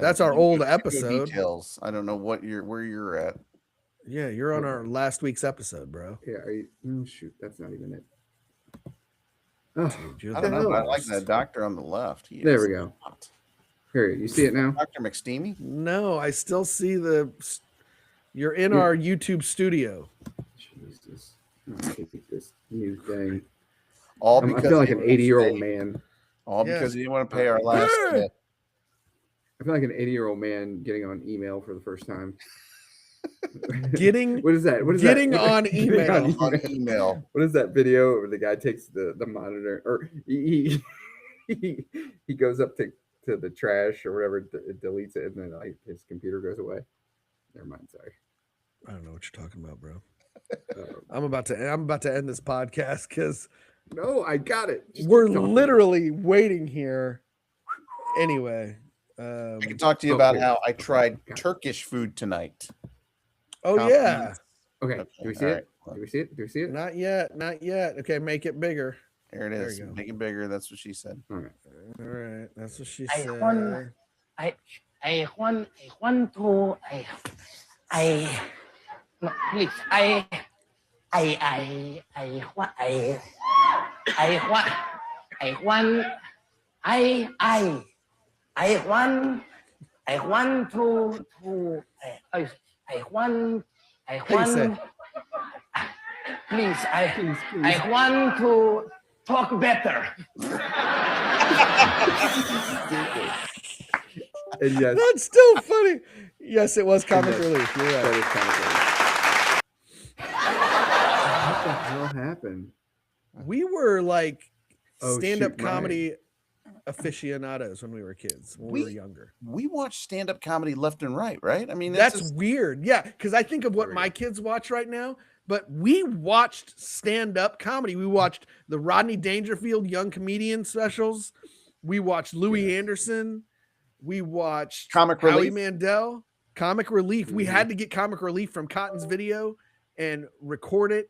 That's our old episode. Details. I don't know where you're at. Yeah, you're on our last week's episode, bro. Yeah. Oh, shoot. That's not even it. Oh, dude, I don't know. I like that doctor on the left. There we go. Hot. Here, you see it now? Dr. McSteamy? No, I still see you're in our YouTube studio. Jesus. I hate this new thing. I feel like an 80-year-old man. All because you didn't want to pay our last bit. I feel like an 80-year-old man getting on email for the first time. Getting what is that? On email. What is that video where the guy takes the monitor or he goes up to the trash or whatever, it deletes it, and then like his computer goes away. Never mind. Sorry. I don't know what you're talking about, bro. I'm about to end this podcast because no, I got it. We're literally waiting here. Anyway, I can talk to you about how I tried Turkish food tonight. Oh yeah. Okay. Do we see it? Do we see it? Not yet. Okay, make it bigger. There it is. Make it bigger. That's what she said. All right. That's what she said. I want to. Please, I want to talk better. And yes, that's still funny. Yes, it was comic relief. You're right. That is comic relief. What the hell happened? We were like stand-up comedy aficionados when we were kids, when we were younger. We watched stand-up comedy left and right, right? I mean, that's weird. Yeah, because I think of what my kids watch right now, but we watched stand-up comedy. We watched the Rodney Dangerfield Young Comedian specials. We watched Louis Anderson. We watched Comic Howie Relief. Mandel. Comic Relief. We had to get Comic Relief from Cotton's Video and record it.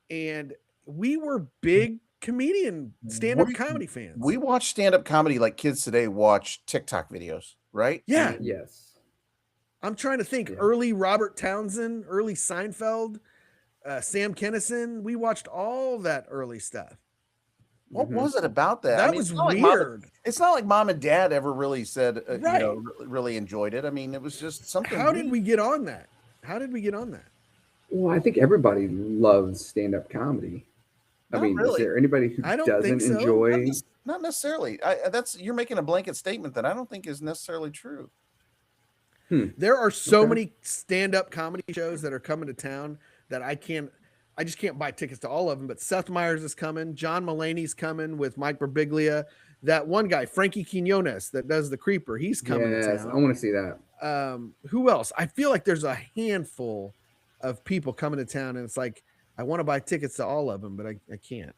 And we were big comedian stand-up comedy fans. We watch stand-up comedy like kids today watch TikTok videos, right? Yeah. Yes. I'm trying to think. Early Robert Townsend, early Seinfeld, Sam Kinison. We watched all that early stuff. What was it about that? That was weird. It's not like mom and dad ever really said, really enjoyed it. I mean, it was just something. How did we get on that? Well, I think everybody loves stand-up comedy. I mean, is there anybody who doesn't enjoy? Not necessarily. You're making a blanket statement that I don't think is necessarily true. There are so many stand-up comedy shows that are coming to town that I just can't buy tickets to all of them. But Seth Meyers is coming. John Mulaney's coming with Mike Birbiglia. That one guy, Frankie Quinones, that does The Creeper, he's coming to town. I want to see that. Who else? I feel like there's a handful of people coming to town, and it's like I want to buy tickets to all of them, but I can't.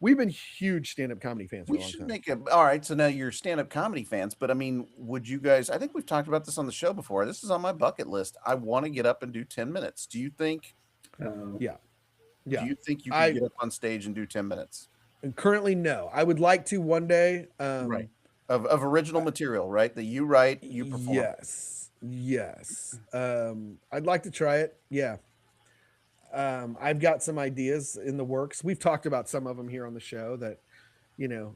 We've been huge stand-up comedy fans for a long time. All right, so now you're stand-up comedy fans, but I mean, would you guys? I think we've talked about this on the show before. This is on my bucket list. I want to get up and do 10 minutes. Do you think? Yeah. Do you think you can get up on stage and do 10 minutes? And currently, no. I would like to one day. Right. Of original material, right? That you write, you perform. Yes. I'd like to try it. Yeah. I've got some ideas in the works. We've talked about some of them here on the show that,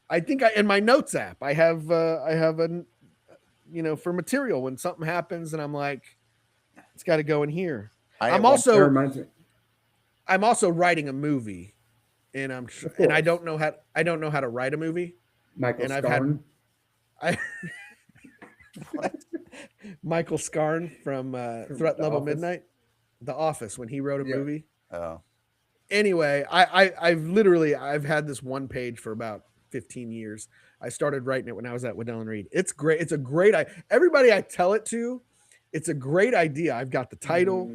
I think in my notes app, I have a, for material when something happens and I'm like, it's got to go in here. I'm also writing a movie and I don't know how to write a movie. Michael Scarn from Threat Level Midnight, The Office, when he wrote a movie. Oh. Anyway, I've had this one page for about 15 years. I started writing it when I was at Waddell & Reed. It's great. It's a great everybody I tell it to, it's a great idea. I've got the title.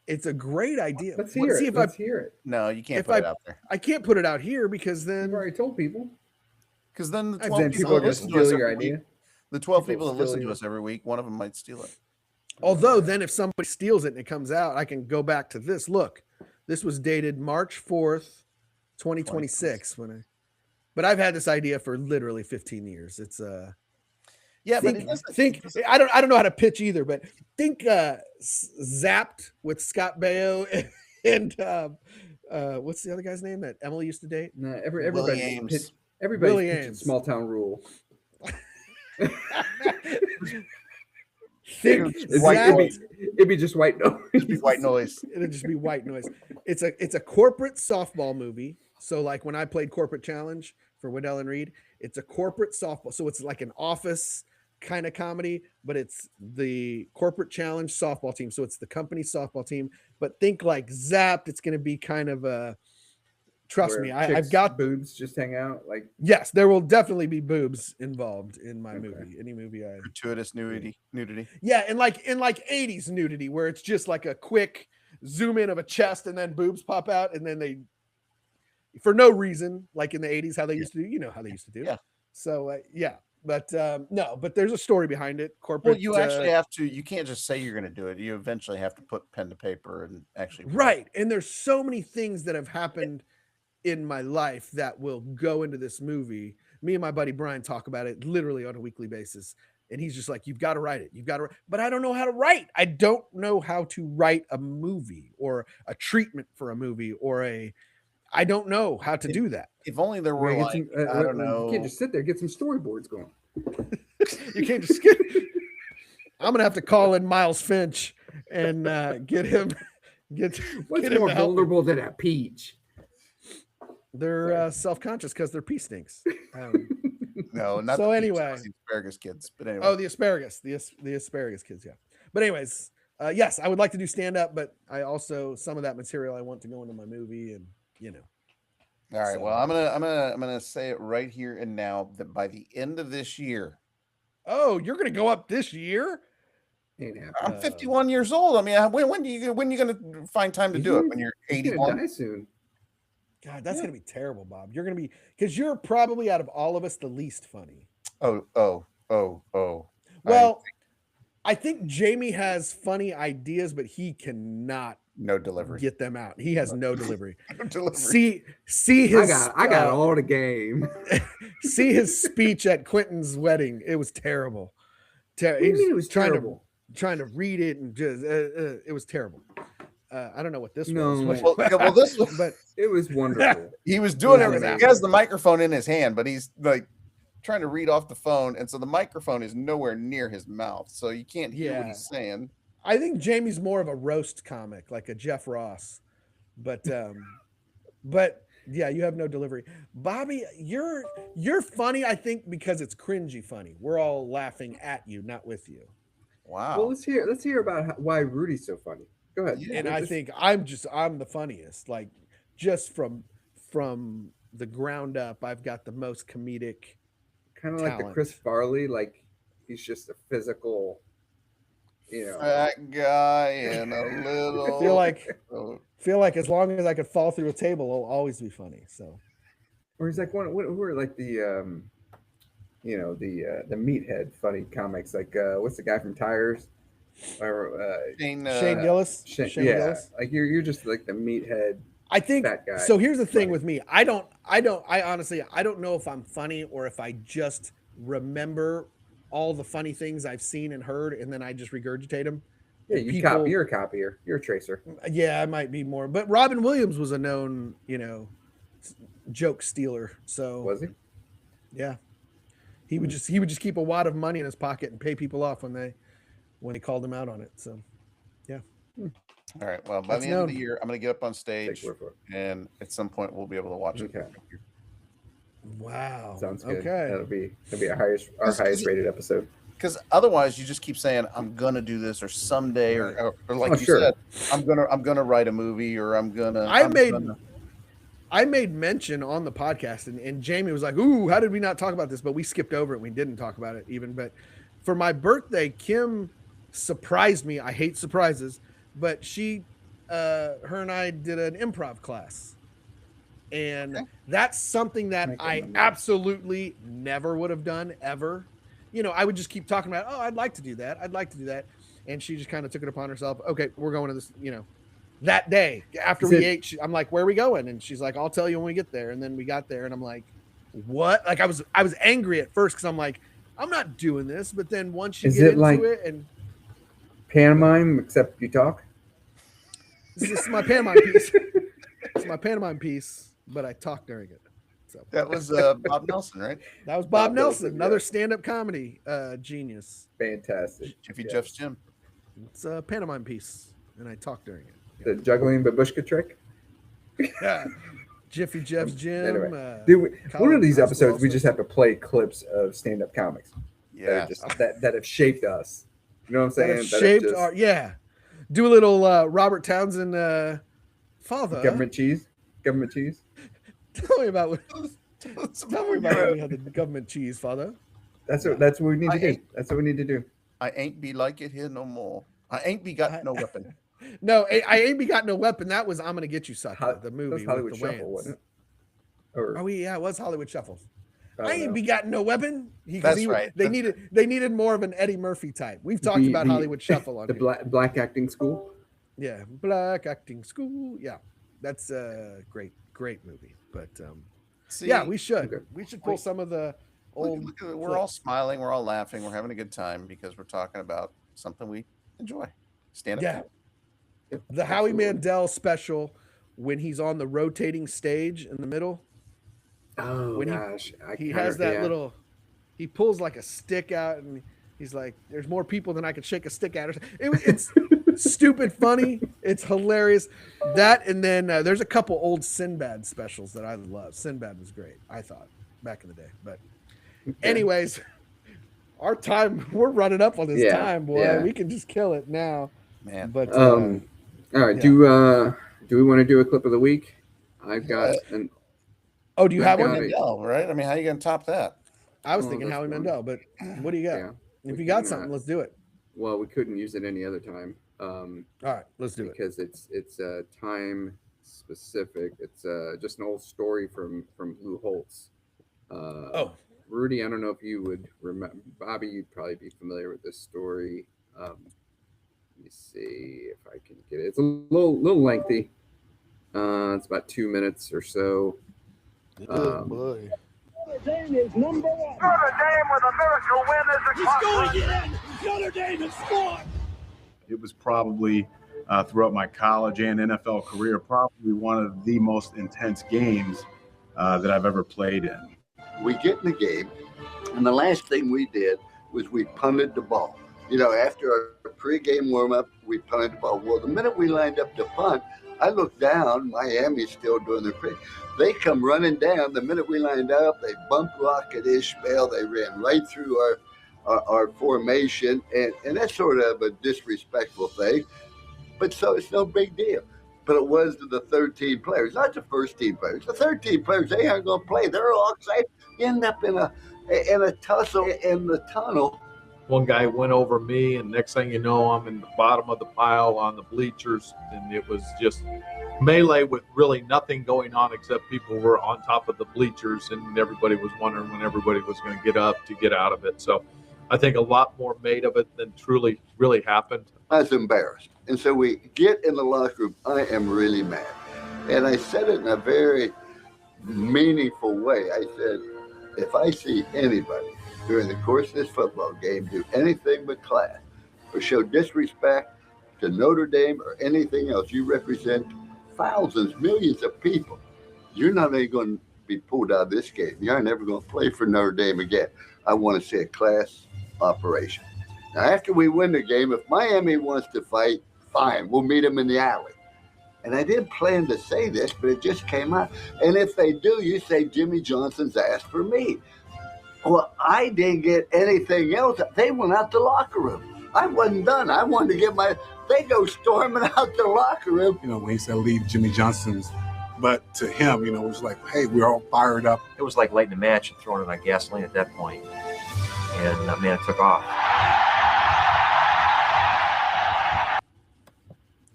It's a great idea. Let's hear it. No, you can't put it out there. I can't put it out here because then you've already told people. Because then the 12 people are going to steal your idea. The 12 people that listen to us every week, one of them might steal it. Although then if somebody steals it and it comes out, I can go back to this. Look, this was dated March 4th, 2026. But I've had this idea for literally 15 years. It's I don't know how to pitch either, but think Zapped with Scott Baio and what's the other guy's name that Emily used to date? No, everybody pitched Small Town Rule. It'd be just white noise. It'd be white noise. It'd just be white noise. It's a corporate softball movie. So like when I played Corporate Challenge for Waddell & Reed, it's a corporate softball. So it's like an office kind of comedy, but it's the Corporate Challenge softball team. So it's the company softball team. But think like Zapped. It's going to be kind of a. Trust me, I've got boobs just hang out. Like yes, there will definitely be boobs involved in my movie. Any movie gratuitous nudity. Yeah, and like 80s nudity where it's just like a quick zoom in of a chest and then boobs pop out and then they for no reason, like in the 80s how they used to do. You know how they used to do. Yeah. So but no, but there's a story behind it. Corporate. Well, you actually have to. You can't just say you're going to do it. You eventually have to put pen to paper and actually. Right, and there's so many things that have happened in my life that will go into this movie. Me and my buddy Brian talk about it literally on a weekly basis. And he's just like, you've got to write it. But I don't know how to write. I don't know how to write a movie or a treatment for a movie I don't know how to do that. If only there were I don't know. You can't just sit there, get some storyboards going. You can't just I'm going to have to call in Miles Finch and get him. What's more vulnerable than a peach? They're self-conscious because their pee stinks. No, not so anyway. The asparagus kids, but anyway. Oh, the asparagus kids, yeah. But anyways, yes, I would like to do stand-up, but I also some of that material I want to go into my movie, and All right. Well, I'm gonna say it right here and now that by the end of this year. Oh, you're gonna go up this year? Ain't happening. I'm 51 years old. I mean, when you gonna find time to do it? When you're He's gonna 81? die soon. God, that's gonna be terrible, Bob. You're gonna be because you're probably out of all of us the least funny. Oh. Well, I think Jamie has funny ideas, but he cannot No delivery. get them out. He has no delivery. No delivery. See his. I got all the game. See his speech at Quentin's wedding. It was terrible. What do you mean it was terrible? Trying to read it and just it was terrible. I don't know what this No. was. Well, this was, but It was wonderful. he was doing Yeah, everything. it was He has the microphone in his hand, but he's like trying to read off the phone, and so the microphone is nowhere near his mouth, so you can't hear what he's saying. I think Jamie's more of a roast comic, like a Jeff Ross. But yeah, you have no delivery. Bobby, you're funny, I think, because it's cringy funny. We're all laughing at you, not with you. Wow. Well, let's hear about why Rudy's so funny. Go ahead. And I think I'm the funniest. Like just from the ground up, I've got the most comedic. Kind of like the Chris Farley, like he's just a physical, fat guy and a little. feel like as long as I could fall through a table, it'll always be funny. So, or he's like who are like the the meathead funny comics, like what's the guy from Tires? Shane Gillis. Shane Gillis. Like you're just like the meathead. I think fat guy. so. Here's the thing with me. I honestly don't know if I'm funny or if I just remember all the funny things I've seen and heard, and then I just regurgitate them. Yeah, you're a copier. You're a tracer. Yeah, I might be more. But Robin Williams was a known, joke stealer. So Was he? Yeah, he would just keep a wad of money in his pocket and pay people off when he called him out on it. So, yeah. All right. Well, by the end of the year, I'm going to get up on stage, and at some point we'll be able to watch it. Okay. Wow. Sounds good. Okay. That'll be our highest rated episode. Because otherwise, you just keep saying, "I'm gonna do this," or someday, or like you said, "I'm gonna write a movie," or "I'm gonna." I made mention on the podcast, and Jamie was like, "Ooh, how did we not talk about this?" But we skipped over it. We didn't talk about it even. But for my birthday, Kim surprised me. I hate surprises, but her and I did an improv class, and that's something that I absolutely never would have done ever. I would just keep talking about, oh, I'd like to do that. I'd like to do that. And she just kind of took it upon herself. Okay, we're going to this, that day after we ate, I'm like, where are we going? And she's like, I'll tell you when we get there. And then we got there and I'm like, what? Like I was angry at first because I'm like, I'm not doing this. But then once you get into it and pantomime, except you talk. This is my pantomime piece. It's my pantomime piece, but I talk during it. So that was Bob Nelson, right? That was Bob Nelson, another stand-up comedy genius. Fantastic. Jiffy Jeff's Gym. It's a pantomime piece, and I talk during it. The juggling babushka trick. Yeah. Jiffy Jeff's Gym. Anyway, one of these episodes, we just have to play clips of stand-up comics. Yeah. That have shaped us. You know what I'm saying? Shaped our, yeah. Do a little Robert Townsend father. Government cheese. Tell me about when we had the government cheese, father. That's what we need to do. That's what we need to do. I ain't be like it here no more. I ain't be got no weapon. No, I ain't be got no weapon. That was I'm gonna get you, sucker. The movie. That was Hollywood with the Shuffle, wasn't it? It was Hollywood Shuffle. I ain't be got no weapon. Right. They needed more of an Eddie Murphy type. We've talked about Hollywood Shuffle on the black acting school. Yeah, black acting school. Yeah, that's a great movie. But yeah, we should pull some of the old. We're all smiling, we're all laughing, we're having a good time because we're talking about something we enjoy. Stand up. Yeah, the Howie Mandel special when he's on the rotating stage in the middle. Oh when gosh, he has that little. He pulls like a stick out and he's like, "There's more people than I could shake a stick at." It's stupid funny. It's hilarious. That and then there's a couple old Sinbad specials that I love. Sinbad was great, I thought, back in the day. But anyways, our time, we're running up on this time, boy. Yeah. We can just kill it now. Man. But all right, do we want to do a clip of the week? I've got an do you have one? Mandel, right? I mean, how are you gonna top that? I was thinking Howie Mandel, but what do you got? Yeah, if you got something, let's do it. Well, we couldn't use it any other time. All right, let's do because it's time specific. It's just an old story from Lou Holtz. Rudy, I don't know if you would remember. Bobby, you'd probably be familiar with this story. Let me see if I can get it. It's a little lengthy. It's about 2 minutes or so. Oh boy. Notre Dame is number one. Notre Dame with a miracle win is a He's going in. Notre Dame has scored. It was probably throughout my college and NFL career, probably one of the most intense games that I've ever played in. We get in the game, and the last thing we did was we punted the ball. You know, after our pregame warm-up, we punted the ball. Well, the minute we lined up to punt, I looked down. Miami's still doing their thing. They come running down. The minute we lined up, they bumped Rocket Ishmael. They ran right through our formation, and that's sort of a disrespectful thing. But so it's no big deal. But it was to the 13 players, not the first team players. The 13 players, they aren't going to play. They're all excited. End up in a tussle in the tunnel. One guy went over me, and next thing you know, I'm in the bottom of the pile on the bleachers, and it was just melee with really nothing going on except people were on top of the bleachers, and everybody was wondering when everybody was going to get up to get out of it. So I think a lot more made of it than truly really happened. I was embarrassed. And so we get in the locker room. I am really mad. And I said it in a very meaningful way. I said, if I see anybody during the course of this football game do anything but class or show disrespect to Notre Dame or anything else, you represent thousands, millions of people. You're not only going to be pulled out of this game. You're never going to play for Notre Dame again. I want to see a class operation. Now, after we win the game, if Miami wants to fight, fine, we'll meet them in the alley. And I didn't plan to say this, but it just came out. And if they do, you say Jimmy Johnson's asked for me. Well, I didn't get anything else. They went out the locker room. I wasn't done. I wanted to get they go storming out the locker room. You know, when he said leave Jimmy Johnson's, but to him, you know, it was like, hey, we're all fired up. It was like lighting a match and throwing it on gasoline at that point. And man, it took off.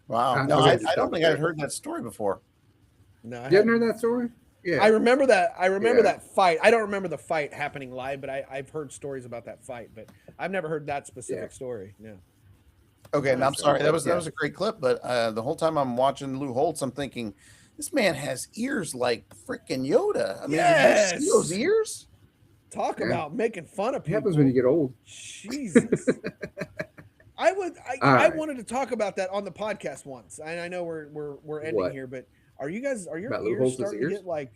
Wow. No, I don't think I'd heard that story before. No, you hadn't heard that story? Yeah. I remember that. That fight. I don't remember the fight happening live, but I've heard stories about that fight, but I've never heard that specific story. Yeah. Okay, and I'm sorry. That was a great clip, but the whole time I'm watching Lou Holtz, I'm thinking, this man has ears like freaking Yoda. I mean, did you see those ears? Talk about making fun of people. It happens when you get old. Jesus. I wanted to talk about that on the podcast once. And I know we're ending here, but are your ears starting to get like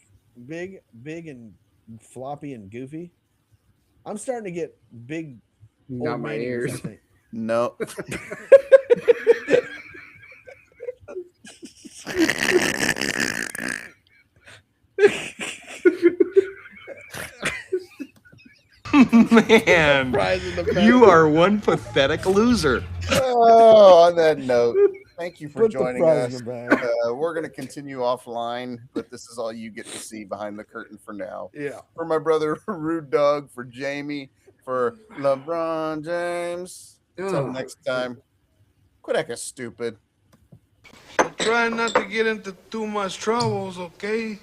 big and floppy and goofy? I'm starting to get big. Not my ears. I think. No. Man, you are one pathetic loser. Oh, on that note, thank you for joining us. We're going to continue offline, but this is all you get to see behind the curtain for now. Yeah. For my brother, Rude Dog, for Jamie, for LeBron James. Until next time, quit acting stupid. Try not to get into too much troubles, okay?